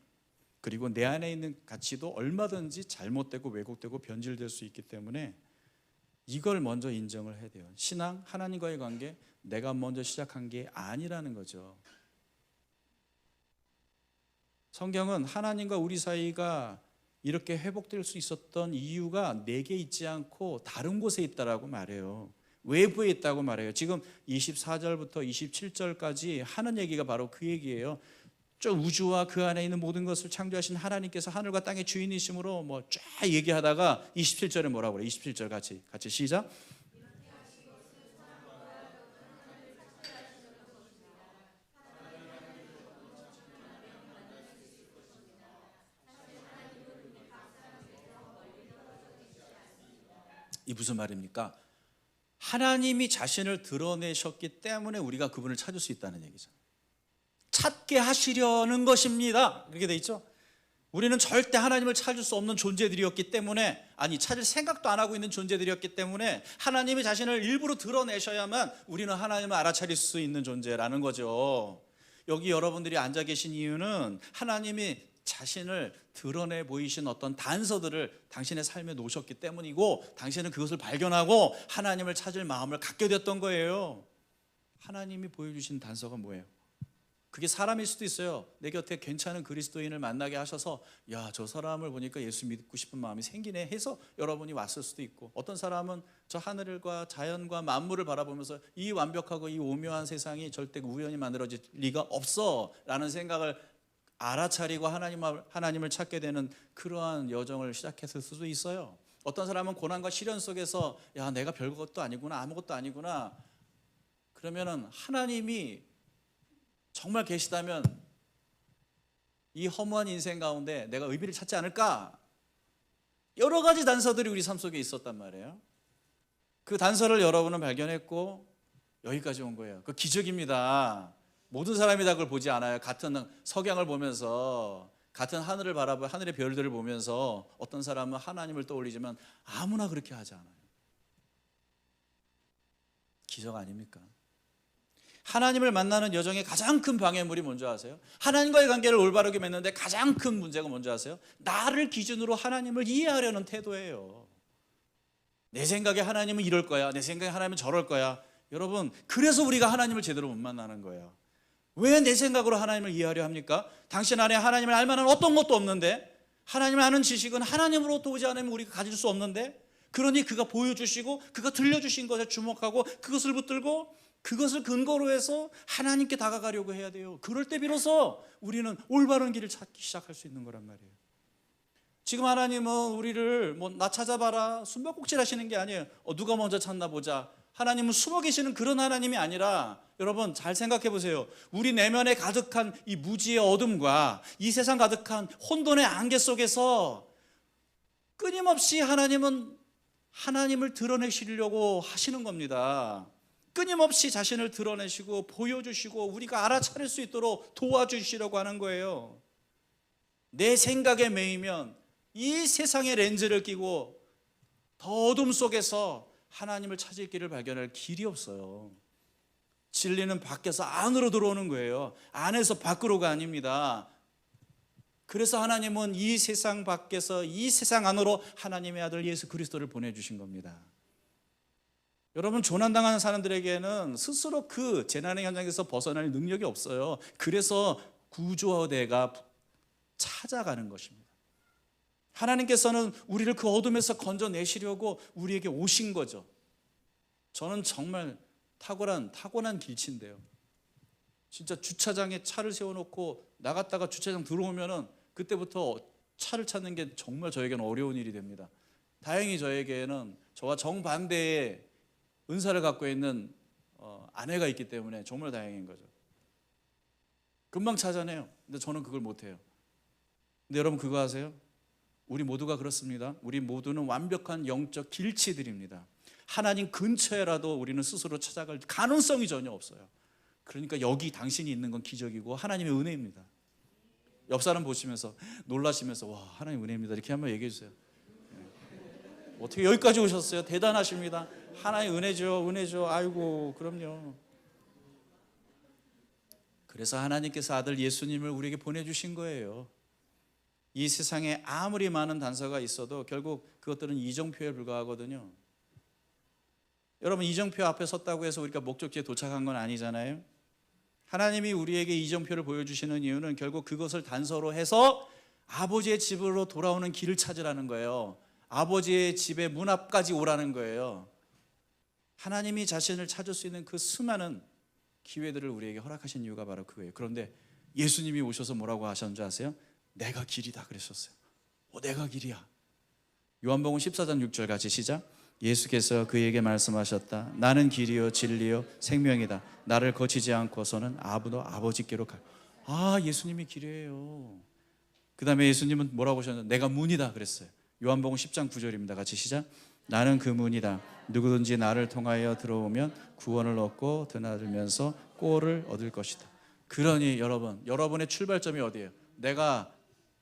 그리고 내 안에 있는 가치도 얼마든지 잘못되고 왜곡되고 변질될 수 있기 때문에 이걸 먼저 인정을 해야 돼요. 신앙, 하나님과의 관계, 내가 먼저 시작한 게 아니라는 거죠. 성경은 하나님과 우리 사이가 이렇게 회복될 수 있었던 이유가 내게 있지 않고 다른 곳에 있다라고 말해요. 외부에 있다고 말해요. 지금 24절부터 27절까지 하는 얘기가 바로 그 얘기예요. 저 우주와 그 안에 있는 모든 것을 창조하신 하나님께서 하늘과 땅의 주인이심으로 쫙 얘기하다가 27절에 뭐라고 그래요? 27절 같이 시작. 이 무슨 말입니까? 하나님이 자신을 드러내셨기 때문에 우리가 그분을 찾을 수 있다는 얘기죠. 찾게 하시려는 것입니다. 그렇게 돼 있죠. 우리는 절대 하나님을 찾을 수 없는 존재들이었기 때문에, 찾을 생각도 안 하고 있는 존재들이었기 때문에 하나님이 자신을 일부러 드러내셔야만 우리는 하나님을 알아차릴 수 있는 존재라는 거죠. 여기 여러분들이 앉아 계신 이유는 하나님이 자신을 드러내 보이신 어떤 단서들을 당신의 삶에 놓으셨기 때문이고, 당신은 그것을 발견하고 하나님을 찾을 마음을 갖게 됐던 거예요. 하나님이 보여주신 단서가 뭐예요? 그게 사람일 수도 있어요. 내 곁에 괜찮은 그리스도인을 만나게 하셔서 야, 저 사람을 보니까 예수 믿고 싶은 마음이 생기네 해서 여러분이 왔을 수도 있고, 어떤 사람은 저 하늘과 자연과 만물을 바라보면서 이 완벽하고 이 오묘한 세상이 절대 우연히 만들어질 리가 없어 라는 생각을 알아차리고 하나님을 찾게 되는 그러한 여정을 시작했을 수도 있어요. 어떤 사람은 고난과 시련 속에서 야, 내가 별것도 아니구나, 아무것도 아니구나, 그러면은 하나님이 정말 계시다면 이 허무한 인생 가운데 내가 의미를 찾지 않을까? 여러 가지 단서들이 우리 삶 속에 있었단 말이에요. 그 단서를 여러분은 발견했고 여기까지 온 거예요. 그 기적입니다. 모든 사람이 다 그걸 보지 않아요. 같은 석양을 보면서, 같은 하늘을 바라보고 하늘의 별들을 보면서 어떤 사람은 하나님을 떠올리지만 아무나 그렇게 하지 않아요. 기적 아닙니까? 하나님을 만나는 여정의 가장 큰 방해물이 뭔지 아세요? 하나님과의 관계를 올바르게 맺는데 가장 큰 문제가 뭔지 아세요? 나를 기준으로 하나님을 이해하려는 태도예요. 내 생각에 하나님은 이럴 거야, 내 생각에 하나님은 저럴 거야. 여러분, 그래서 우리가 하나님을 제대로 못 만나는 거예요. 왜 내 생각으로 하나님을 이해하려 합니까? 당신 안에 하나님을 알 만한 어떤 것도 없는데, 하나님을 아는 지식은 하나님으로부터 오지 않으면 우리가 가질 수 없는데, 그러니 그가 보여주시고 그가 들려주신 것에 주목하고 그것을 붙들고 그것을 근거로 해서 하나님께 다가가려고 해야 돼요. 그럴 때 비로소 우리는 올바른 길을 찾기 시작할 수 있는 거란 말이에요. 지금 하나님은 우리를 나 찾아봐라, 숨바꼭질 하시는 게 아니에요. 누가 먼저 찾나 보자. 하나님은 숨어 계시는 그런 하나님이 아니라, 여러분 잘 생각해 보세요. 우리 내면에 가득한 이 무지의 어둠과 이 세상 가득한 혼돈의 안개 속에서 끊임없이 하나님은 하나님을 드러내시려고 하시는 겁니다. 끊임없이 자신을 드러내시고 보여주시고 우리가 알아차릴 수 있도록 도와주시려고 하는 거예요. 내 생각에 매이면 이 세상의 렌즈를 끼고 더 어둠 속에서 하나님을 찾을 길을 발견할 길이 없어요. 진리는 밖에서 안으로 들어오는 거예요. 안에서 밖으로가 아닙니다. 그래서 하나님은 이 세상 밖에서 이 세상 안으로 하나님의 아들 예수 그리스도를 보내주신 겁니다. 여러분, 조난당하는 사람들에게는 스스로 그 재난의 현장에서 벗어날 능력이 없어요. 그래서 구조대가 찾아가는 것입니다. 하나님께서는 우리를 그 어둠에서 건져내시려고 우리에게 오신 거죠. 저는 정말 타고난 길치인데요, 진짜 주차장에 차를 세워놓고 나갔다가 주차장 들어오면은 그때부터 차를 찾는 게 정말 저에게는 어려운 일이 됩니다. 다행히 저에게는 저와 정반대의 은사를 갖고 있는 아내가 있기 때문에 정말 다행인 거죠. 금방 찾아내요. 근데 저는 그걸 못해요. 근데 여러분 그거 아세요? 우리 모두가 그렇습니다. 우리 모두는 완벽한 영적 길치들입니다. 하나님 근처에라도 우리는 스스로 찾아갈 가능성이 전혀 없어요. 그러니까 여기 당신이 있는 건 기적이고 하나님의 은혜입니다. 옆 사람 보시면서 놀라시면서 와, 하나님 은혜입니다 이렇게 한번 얘기해 주세요. 어떻게 여기까지 오셨어요? 대단하십니다. 하나님 은혜죠. 아이고, 그럼요. 그래서 하나님께서 아들 예수님을 우리에게 보내주신 거예요. 이 세상에 아무리 많은 단서가 있어도 결국 그것들은 이정표에 불과하거든요. 여러분, 이정표 앞에 섰다고 해서 우리가 목적지에 도착한 건 아니잖아요. 하나님이 우리에게 이정표를 보여주시는 이유는 결국 그것을 단서로 해서 아버지의 집으로 돌아오는 길을 찾으라는 거예요. 아버지의 집의 문 앞까지 오라는 거예요. 하나님이 자신을 찾을 수 있는 그 수많은 기회들을 우리에게 허락하신 이유가 바로 그거예요. 그런데 예수님이 오셔서 뭐라고 하셨는지 아세요? 내가 길이다 그러셨어요. 내가 길이야. 요한복음 14장 6절 같이 시작. 예수께서 그에게 말씀하셨다. 나는 길이요 진리요 생명이다. 나를 거치지 않고서는 아무도 아버지께로 가. 예수님이 길이에요. 그 다음에 예수님은 뭐라고 하셨는데 내가 문이다 그랬어요. 요한복음 10장 9절입니다. 같이 시작. 나는 그 문이다. 누구든지 나를 통하여 들어오면 구원을 얻고 드나들면서 꼴을 얻을 것이다. 그러니 여러분의 출발점이 어디예요?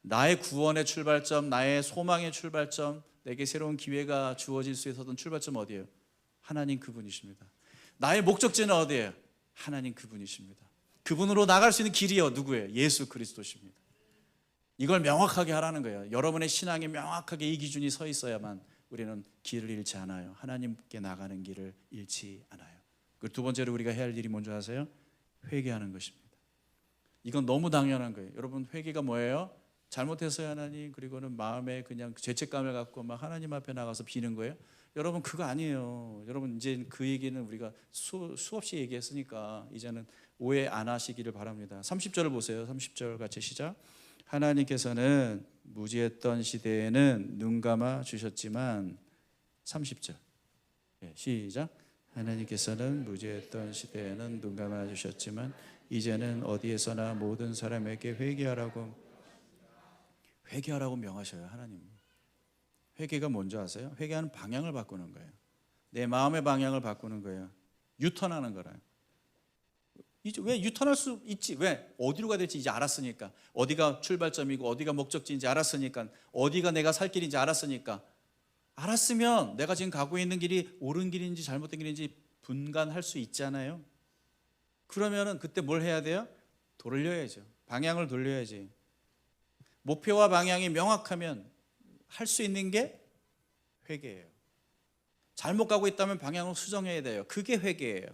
나의 구원의 출발점, 나의 소망의 출발점, 내게 새로운 기회가 주어질 수 있었던 출발점 어디예요? 하나님 그분이십니다. 나의 목적지는 어디예요? 하나님 그분이십니다. 그분으로 나갈 수 있는 길이요 누구예요? 예수 그리스도십니다. 이걸 명확하게 하라는 거예요. 여러분의 신앙에 명확하게 이 기준이 서 있어야만 우리는 길을 잃지 않아요. 하나님께 나가는 길을 잃지 않아요. 그 두 번째로 우리가 해야 할 일이 뭔지 아세요? 회개하는 것입니다. 이건 너무 당연한 거예요. 여러분, 회개가 뭐예요? 잘못했어요 하나님, 그리고는 마음에 그냥 죄책감을 갖고 막 하나님 앞에 나가서 비는 거예요. 여러분, 그거 아니에요. 여러분, 이제 그 얘기는 우리가 수없이 얘기했으니까 이제는 오해 안 하시기를 바랍니다. 30절을 보세요. 30절 같이 시작. 하나님께서는 무지했던 시대에는 눈 감아 주셨지만, 30절 시작. 하나님께서는 무지했던 시대에는 눈 감아 주셨지만 이제는 어디에서나 모든 사람에게 회개하라고 명하셔요. 하나님. 회개가 뭔지 아세요? 회개하는 방향을 바꾸는 거예요. 내 마음의 방향을 바꾸는 거예요. 유턴하는 거라요. 이제 왜 유턴할 수 있지? 왜? 어디로 가야 될지 이제 알았으니까. 어디가 출발점이고 어디가 목적지인지 알았으니까. 어디가 내가 살 길인지 알았으니까. 알았으면 내가 지금 가고 있는 길이 옳은 길인지 잘못된 길인지 분간할 수 있잖아요. 그러면은 그때 뭘 해야 돼요? 돌려야죠. 방향을 돌려야지. 목표와 방향이 명확하면 할 수 있는 게 회개예요. 잘못 가고 있다면 방향을 수정해야 돼요. 그게 회개예요.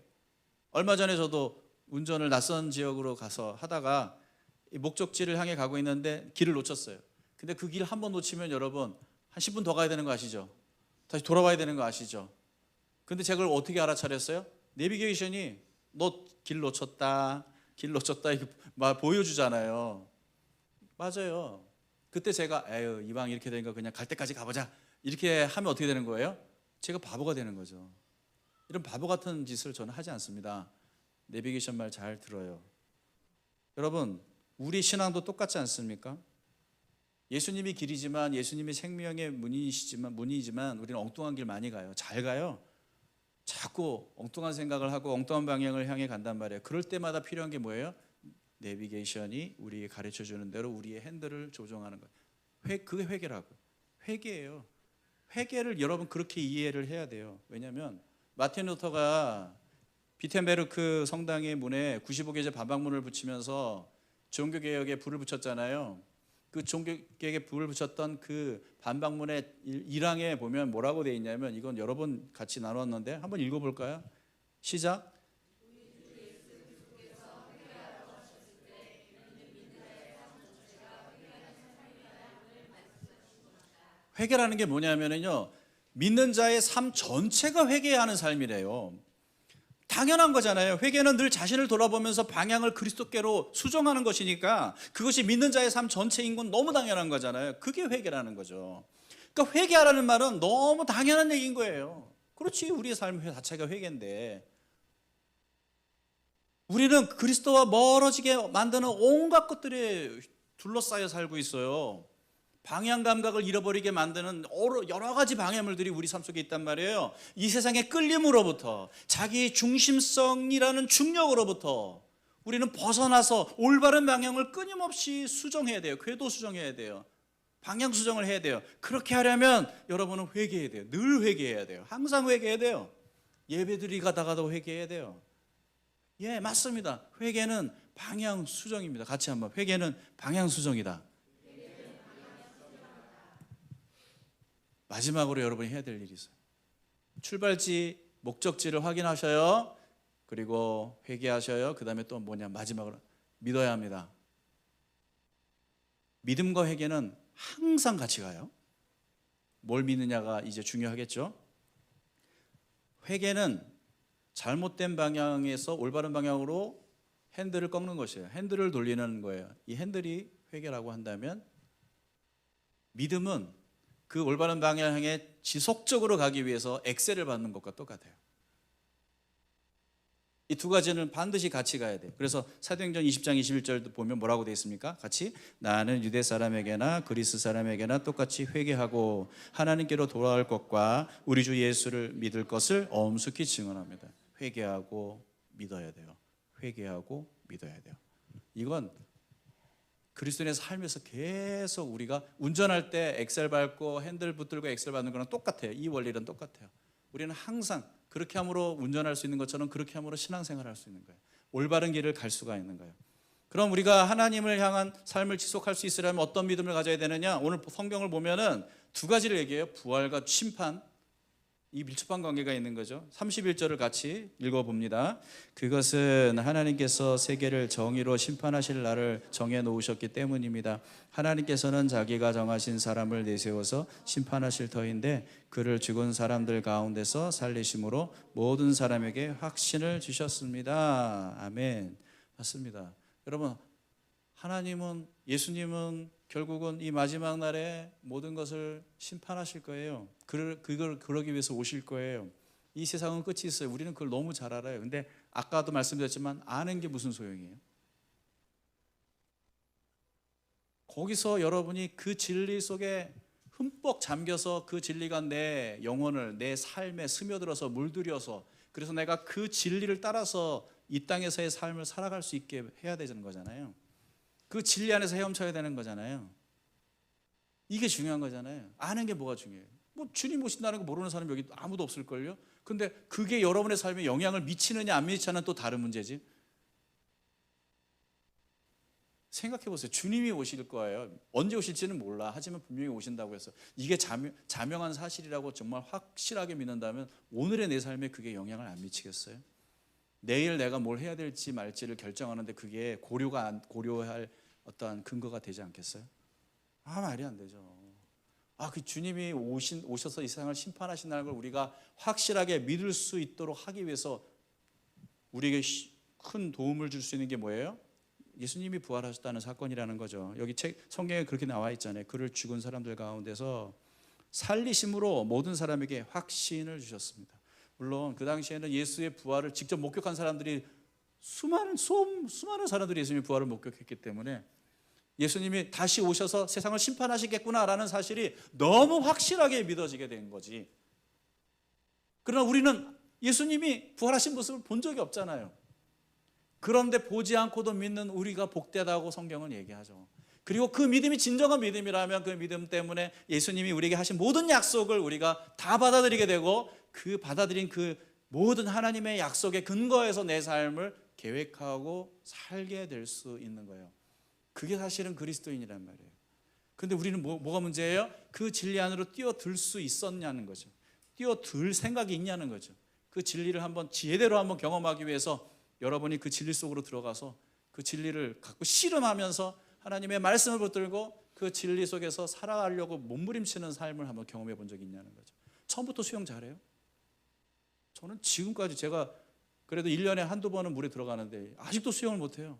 얼마 전에 저도 운전을 낯선 지역으로 가서 하다가 목적지를 향해 가고 있는데 길을 놓쳤어요. 근데 그 길 한 번 놓치면 여러분 한 10분 더 가야 되는 거 아시죠? 다시 돌아와야 되는 거 아시죠? 근데 제가 그걸 어떻게 알아차렸어요? 내비게이션이 너 길 놓쳤다 이거 막 보여주잖아요. 맞아요. 그때 제가 에휴, 이왕 이렇게 되니까 그냥 갈 때까지 가보자 이렇게 하면 어떻게 되는 거예요? 제가 바보가 되는 거죠. 이런 바보 같은 짓을 저는 하지 않습니다. 내비게이션 말 잘 들어요. 여러분, 우리 신앙도 똑같지 않습니까? 예수님이 길이지만, 예수님이 생명의 문이지만 우리는 엉뚱한 길 많이 가요. 잘 가요. 자꾸 엉뚱한 생각을 하고 엉뚱한 방향을 향해 간단 말이에요. 그럴 때마다 필요한 게 뭐예요? 내비게이션이 우리에게 가르쳐 주는 대로 우리의 핸들을 조정하는 거예요. 그게 회개라고. 회개예요. 회개를 여러분 그렇게 이해를 해야 돼요. 왜냐하면 마틴 루터가 비텐베르크 성당의 문에 95개제 반박문을 붙이면서 종교개혁에 불을 붙였잖아요. 그 종교개혁에 불을 붙였던 그 반박문의 1항에 보면 뭐라고 되어 있냐면, 이건 여러 번 같이 나눴는데 한번 읽어볼까요? 시작. 회개라는 게 뭐냐면요, 믿는 자의 삶 전체가 회개해야 하는 삶이래요. 당연한 거잖아요. 회개는 늘 자신을 돌아보면서 방향을 그리스도께로 수정하는 것이니까 그것이 믿는 자의 삶 전체인 건 너무 당연한 거잖아요. 그게 회개라는 거죠. 그러니까 회개하라는 말은 너무 당연한 얘기인 거예요. 그렇지, 우리의 삶 자체가 회개인데 우리는 그리스도와 멀어지게 만드는 온갖 것들에 둘러싸여 살고 있어요. 방향 감각을 잃어버리게 만드는 여러 가지 방해물들이 우리 삶 속에 있단 말이에요. 이 세상의 끌림으로부터, 자기 중심성이라는 중력으로부터 우리는 벗어나서 올바른 방향을 끊임없이 수정해야 돼요. 궤도 수정해야 돼요. 방향 수정을 해야 돼요. 그렇게 하려면 여러분은 회개해야 돼요. 늘 회개해야 돼요. 항상 회개해야 돼요. 예배드리 가다가도 회개해야 돼요. 예, 맞습니다. 회개는 방향 수정입니다. 같이 한번. 회개는 방향 수정이다. 마지막으로 여러분이 해야 될 일이 있어요. 출발지, 목적지를 확인하셔요. 그리고 회개하셔요. 그 다음에 또 뭐냐, 마지막으로 믿어야 합니다. 믿음과 회개는 항상 같이 가요. 뭘 믿느냐가 이제 중요하겠죠. 회개는 잘못된 방향에서 올바른 방향으로 핸들을 꺾는 것이에요. 핸들을 돌리는 거예요. 이 핸들이 회개라고 한다면, 믿음은 그 올바른 방향에 지속적으로 가기 위해서 엑셀을 밟는 것과 똑같아요. 이 두 가지는 반드시 같이 가야 돼요. 그래서 사도행전 20장 21절도 보면 뭐라고 되어 있습니까? 같이, 나는 유대 사람에게나 그리스 사람에게나 똑같이 회개하고 하나님께로 돌아올 것과 우리 주 예수를 믿을 것을 엄숙히 증언합니다. 회개하고 믿어야 돼요. 회개하고 믿어야 돼요. 이건 그리스도인의 삶에서 계속 우리가 운전할 때 엑셀 밟고 핸들 붙들고 엑셀 밟는 거랑 똑같아요. 이 원리는 똑같아요. 우리는 항상 그렇게 함으로 운전할 수 있는 것처럼 그렇게 함으로 신앙생활을 할 수 있는 거예요. 올바른 길을 갈 수가 있는 거예요. 그럼 우리가 하나님을 향한 삶을 지속할 수 있으려면 어떤 믿음을 가져야 되느냐? 오늘 성경을 보면은 두 가지를 얘기해요. 부활과 심판. 이 밀접한 관계가 있는 거죠. 31절을 같이 읽어봅니다. 그것은 하나님께서 세계를 정의로 심판하실 날을 정해놓으셨기 때문입니다. 하나님께서는 자기가 정하신 사람을 내세워서 심판하실 터인데 그를 죽은 사람들 가운데서 살리심으로 모든 사람에게 확신을 주셨습니다. 아멘. 맞습니다. 여러분, 하나님은, 예수님은 결국은 이 마지막 날에 모든 것을 심판하실 거예요. 그걸 그러기 위해서 오실 거예요. 이 세상은 끝이 있어요. 우리는 그걸 너무 잘 알아요. 근데 아까도 말씀드렸지만 아는 게 무슨 소용이에요? 거기서 여러분이 그 진리 속에 흠뻑 잠겨서 그 진리가 내 영혼을, 내 삶에 스며들어서 물들여서, 그래서 내가 그 진리를 따라서 이 땅에서의 삶을 살아갈 수 있게 해야 되는 거잖아요. 그 진리 안에서 헤엄쳐야 되는 거잖아요. 이게 중요한 거잖아요. 아는 게 뭐가 중요해요? 뭐 주님 오신다는 거 모르는 사람이 여기 아무도 없을걸요? 근데 그게 여러분의 삶에 영향을 미치느냐 안 미치느냐는 또 다른 문제지. 생각해 보세요. 주님이 오실 거예요. 언제 오실지는 몰라. 하지만 분명히 오신다고 해서 이게 자명한 사실이라고 정말 확실하게 믿는다면 오늘의 내 삶에 그게 영향을 안 미치겠어요? 내일 내가 뭘 해야 될지 말지를 결정하는데 그게 고려할 어떠한 근거가 되지 않겠어요? 말이 안 되죠. 그 주님이 오셔서 이 세상을 심판하신다는 걸 우리가 확실하게 믿을 수 있도록 하기 위해서 우리에게 큰 도움을 줄 수 있는 게 뭐예요? 예수님이 부활하셨다는 사건이라는 거죠. 여기 성경에 그렇게 나와 있잖아요. 그를 죽은 사람들 가운데서 살리심으로 모든 사람에게 확신을 주셨습니다. 물론 그 당시에는 예수의 부활을 직접 목격한 사람들이 수많은 사람들이 예수님의 부활을 목격했기 때문에 예수님이 다시 오셔서 세상을 심판하시겠구나라는 사실이 너무 확실하게 믿어지게 된 거지. 그러나 우리는 예수님이 부활하신 모습을 본 적이 없잖아요. 그런데 보지 않고도 믿는 우리가 복되다고 성경은 얘기하죠. 그리고 그 믿음이 진정한 믿음이라면 그 믿음 때문에 예수님이 우리에게 하신 모든 약속을 우리가 다 받아들이게 되고 그 받아들인 그 모든 하나님의 약속의 근거에서 내 삶을 계획하고 살게 될 수 있는 거예요. 그게 사실은 그리스도인이란 말이에요. 근데 우리는 뭐가 문제예요? 그 진리 안으로 뛰어들 수 있었냐는 거죠. 뛰어들 생각이 있냐는 거죠. 그 진리를 제대로 한번 경험하기 위해서 여러분이 그 진리 속으로 들어가서 그 진리를 갖고 씨름하면서 하나님의 말씀을 붙들고 그 진리 속에서 살아가려고 몸부림치는 삶을 한번 경험해 본 적이 있냐는 거죠. 처음부터 수영 잘해요? 저는 지금까지 제가 그래도 1년에 한두 번은 물에 들어가는데 아직도 수영을 못해요.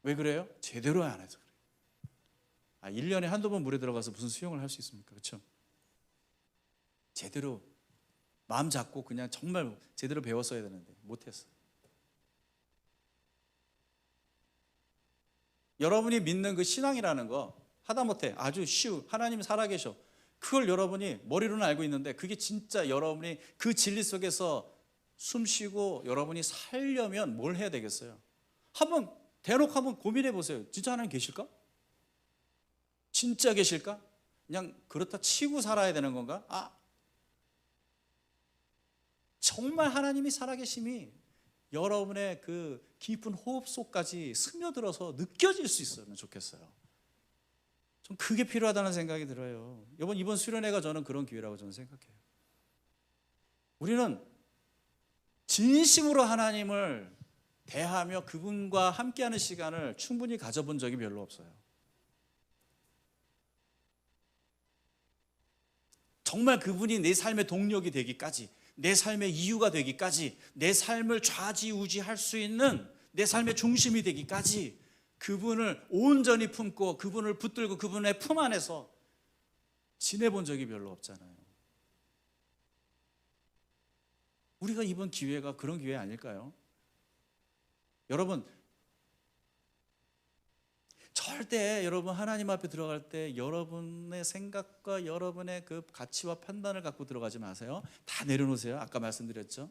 왜 그래요? 제대로 안 해서 그래요. 1년에 한두 번 물에 들어가서 무슨 수영을 할 수 있습니까? 그렇죠? 제대로 마음 잡고 그냥 정말 제대로 배웠어야 되는데 못했어요. 여러분이 믿는 그 신앙이라는 거 하다못해 아주 하나님이 살아계셔. 그걸 여러분이 머리로는 알고 있는데 그게 진짜 여러분이 그 진리 속에서 숨쉬고 여러분이 살려면 뭘 해야 되겠어요? 대놓고 한번 고민해 보세요. 진짜 하나님 계실까? 진짜 계실까? 그냥 그렇다 치고 살아야 되는 건가? 정말 하나님이 살아계심이 여러분의 그 깊은 호흡 속까지 스며들어서 느껴질 수 있으면 좋겠어요. 좀 그게 필요하다는 생각이 들어요. 이번 수련회가 저는 그런 기회라고 저는 생각해요. 우리는 진심으로 하나님을 대하며 그분과 함께하는 시간을 충분히 가져본 적이 별로 없어요. 정말 그분이 내 삶의 동력이 되기까지, 내 삶의 이유가 되기까지, 내 삶을 좌지우지할 수 있는 내 삶의 중심이 되기까지 그분을 온전히 품고 그분을 붙들고 그분의 품 안에서 지내본 적이 별로 없잖아요. 우리가 이번 기회가 그런 기회 아닐까요? 여러분, 절대 여러분 하나님 앞에 들어갈 때 여러분의 생각과 여러분의 그 가치와 판단을 갖고 들어가지 마세요. 다 내려놓으세요. 아까 말씀드렸죠.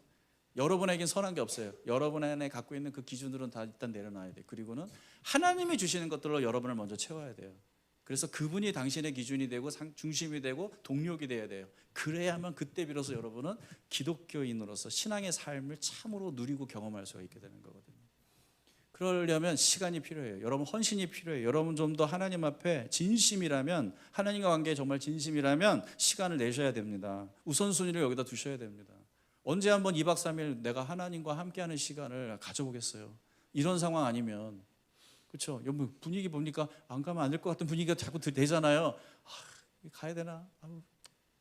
여러분에겐 선한 게 없어요. 여러분 안에 갖고 있는 그 기준들은 다 일단 내려놔야 돼요. 그리고는 하나님이 주시는 것들로 여러분을 먼저 채워야 돼요. 그래서 그분이 당신의 기준이 되고 중심이 되고 동력이 돼야 돼요. 그래야만 그때 비로소 여러분은 기독교인으로서 신앙의 삶을 참으로 누리고 경험할 수가 있게 되는 거거든요. 그러려면 시간이 필요해요. 여러분 헌신이 필요해요. 여러분 좀 더 하나님 앞에 진심이라면, 하나님과 관계에 정말 진심이라면 시간을 내셔야 됩니다. 우선순위를 여기다 두셔야 됩니다. 언제 한번 2박 3일 내가 하나님과 함께하는 시간을 가져보겠어요. 이런 상황 아니면, 그렇죠? 여러분 분위기 보니까 안 가면 안 될 것 같은 분위기가 자꾸 되잖아요. 가야 되나?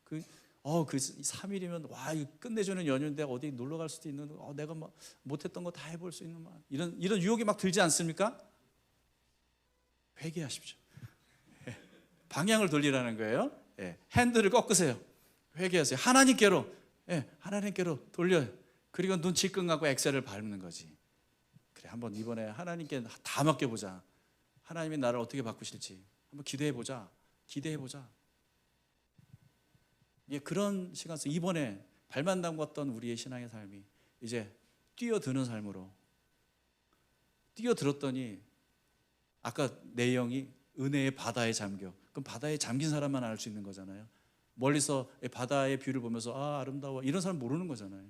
그 3일이면 와, 이거 끝내주는 연휴인데 어디 놀러 갈 수도 있는, 내가 막 못했던 거 다 해볼 수 있는, 이런 유혹이 막 들지 않습니까? 회개하십시오. 방향을 돌리라는 거예요. 핸들을 꺾으세요. 회개하세요. 하나님께로 돌려요. 그리고 눈 질끈 감고 엑셀을 밟는 거지. 그래, 한번 이번에 하나님께 다 맡겨보자. 하나님이 나를 어떻게 바꾸실지 한번 기대해보자. 그런 시간 속 이번에 발만 담궜던 우리의 신앙의 삶이 이제 뛰어드는 삶으로, 뛰어들었더니 아까 내용이 은혜의 바다에 잠겨. 그럼 바다에 잠긴 사람만 알 수 있는 거잖아요. 멀리서 바다의 뷰를 보면서 아름다워, 이런 사람 모르는 거잖아요.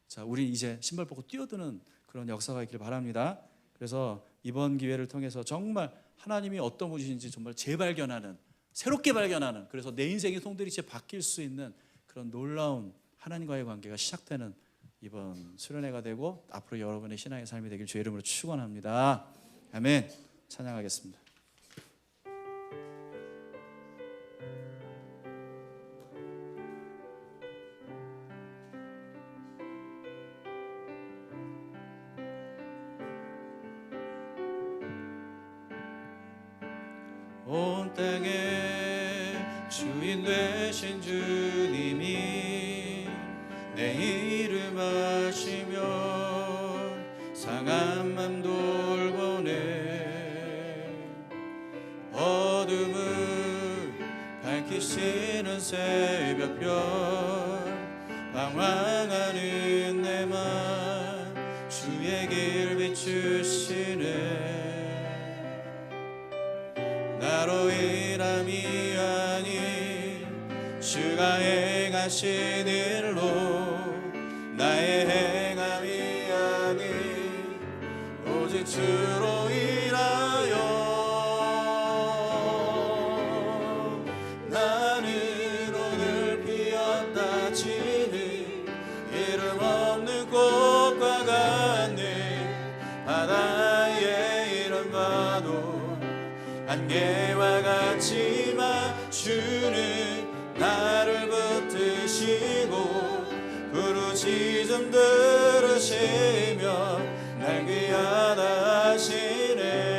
자, 우리 이제 신발 벗고 뛰어드는 그런 역사가 있길 바랍니다. 그래서 이번 기회를 통해서 정말 하나님이 어떤 분이신지 정말 재발견하는, 새롭게 발견하는, 그래서 내 인생의 송두리째 바뀔 수 있는 그런 놀라운 하나님과의 관계가 시작되는 이번 수련회가 되고 앞으로 여러분의 신앙의 삶이 되길 주의 이름으로 축원합니다. 아멘. 찬양하겠습니다. 온 땅의 주인 되신 주님이 내 이름 아시며 상한 맘 돌보네. 어둠을 밝히시는 새벽별, 방황하는 내 맘 주의 길 비추시네. 나로 인함이 아닌 주가 행하신 일로, 나의 행함이 아닌 오직 주로 인하여 나는 오늘 피었다 지는 이름 없는 꽃과 같네. 바다의 이름 봐도 안개와 같지만 주는 나를 붙드시고 부르짖음 들으시며 날 귀하다 하시네.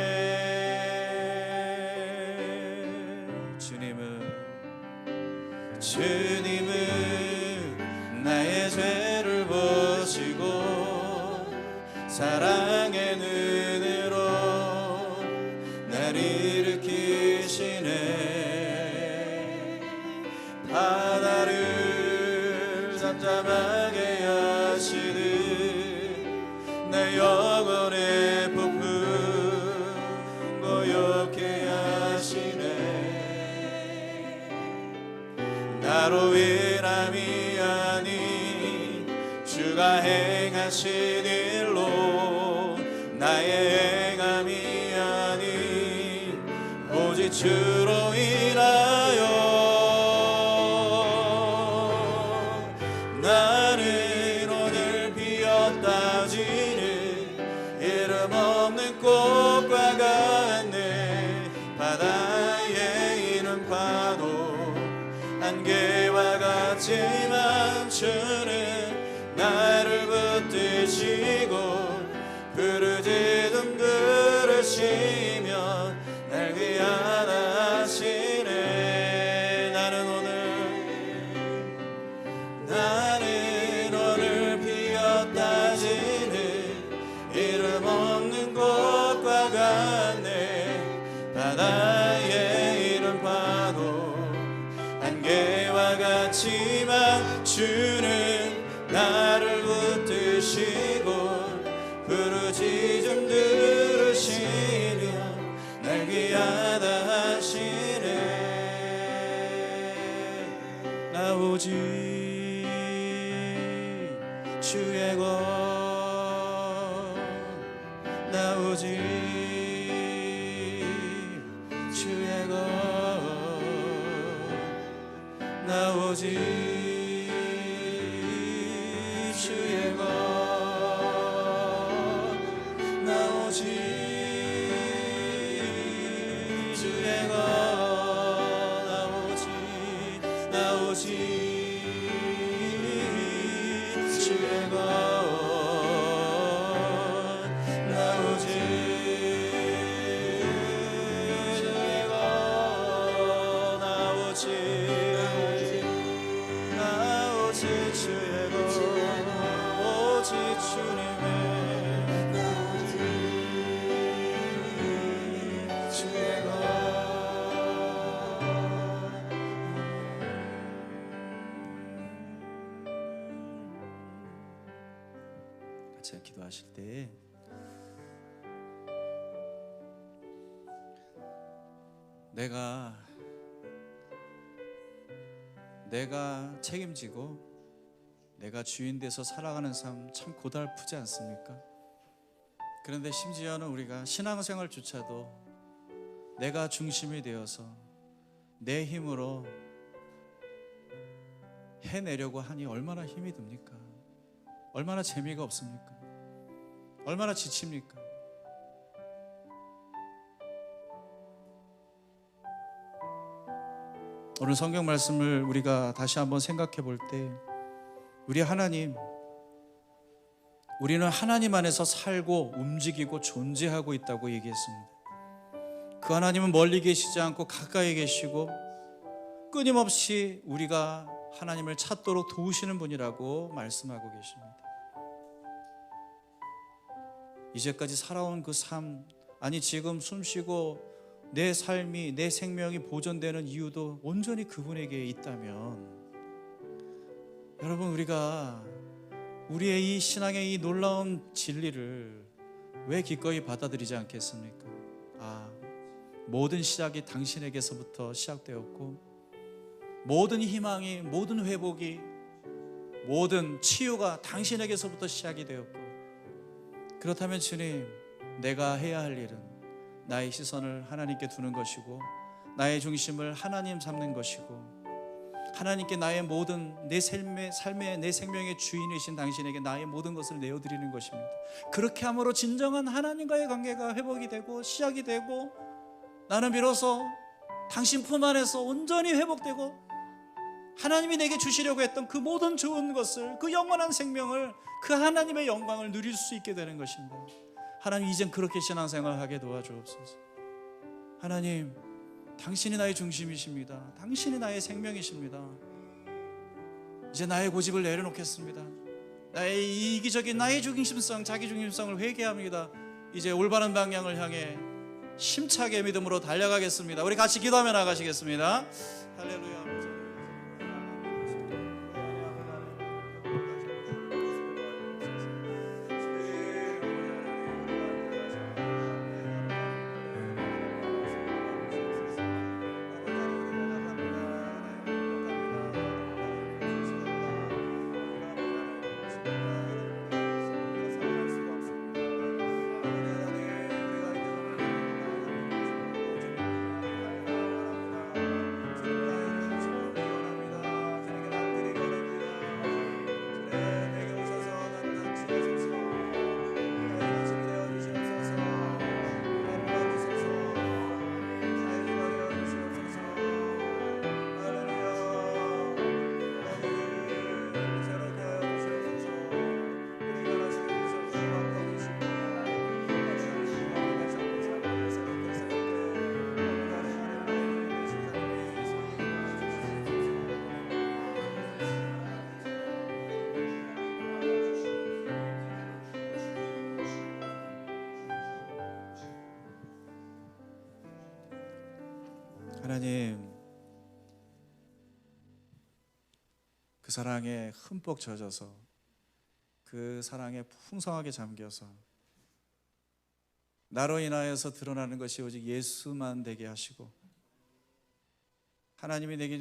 주님은 나의 죄를 보시고 사랑의 눈으로 날 일으키시네. 바다를 잠잠하게 하시듯 내 영혼의 폭풍 고요케 하시네. 나로 인함이 아닌 주가 행하신 일로, 나의 행함이 아닌 오직 주로 인하여 나는 오늘 피었다 지는 이름 없는 꽃과 같네. 바다에 이는 파도 안개와 같지만 주는 나를 붙드시고 부르짖음 들으시며 날 귀하다 하시네. 나는 오늘 피었다 지는 이름 없는 꽃과 같네. 바다에 이른 파도 안개와 같지만 주는 나를 붙드시고 부르짖음 들으시며 날 귀하다 하시네. 나 오직 주의 것, 나 것 나 오직 주의 것 나 오직 주의 것 나 오직 주의 것 나 오직 주의 것 오직 주님의 주의 것 같이 기도하실 때 내가 책임지고 내가 주인 돼서 살아가는 삶 참 고달프지 않습니까? 그런데 심지어는 우리가 신앙생활조차도 내가 중심이 되어서 내 힘으로 해내려고 하니 얼마나 힘이 듭니까? 얼마나 재미가 없습니까? 얼마나 지칩니까? 오늘 성경 말씀을 우리가 다시 한번 생각해 볼 때 우리 하나님, 우리는 하나님 안에서 살고 움직이고 존재하고 있다고 얘기했습니다. 그 하나님은 멀리 계시지 않고 가까이 계시고 끊임없이 우리가 하나님을 찾도록 도우시는 분이라고 말씀하고 계십니다. 이제까지 살아온 그 삶, 아니 지금 숨쉬고 내 삶이, 내 생명이 보존되는 이유도 온전히 그분에게 있다면 여러분, 우리가 우리의 이 신앙의 이 놀라운 진리를 왜 기꺼이 받아들이지 않겠습니까? 모든 시작이 당신에게서부터 시작되었고 모든 희망이, 모든 회복이, 모든 치유가 당신에게서부터 시작이 되었고, 그렇다면 주님, 내가 해야 할 일은 나의 시선을 하나님께 두는 것이고 나의 중심을 하나님 삼는 것이고 하나님께 나의 모든 내 삶의 내 생명의 주인이신 당신에게 나의 모든 것을 내어드리는 것입니다. 그렇게 함으로 진정한 하나님과의 관계가 회복이 되고 시작이 되고 나는 비로소 당신 품 안에서 온전히 회복되고 하나님이 내게 주시려고 했던 그 모든 좋은 것을, 그 영원한 생명을, 그 하나님의 영광을 누릴 수 있게 되는 것입니다. 하나님, 이젠 그렇게 신앙생활을 하게 도와주옵소서. 하나님, 당신이 나의 중심이십니다. 당신이 나의 생명이십니다. 이제 나의 고집을 내려놓겠습니다. 나의 이기적인 나의 중심성, 자기 중심성을 회개합니다. 이제 올바른 방향을 향해 힘차게 믿음으로 달려가겠습니다. 우리 같이 기도하며 나가시겠습니다. 할렐루야. 하나님, 그 사랑에 흠뻑 젖어서 그 사랑에 풍성하게 잠겨서 나로 인하여서 드러나는 것이 오직 예수만 되게 하시고 하나님이 내게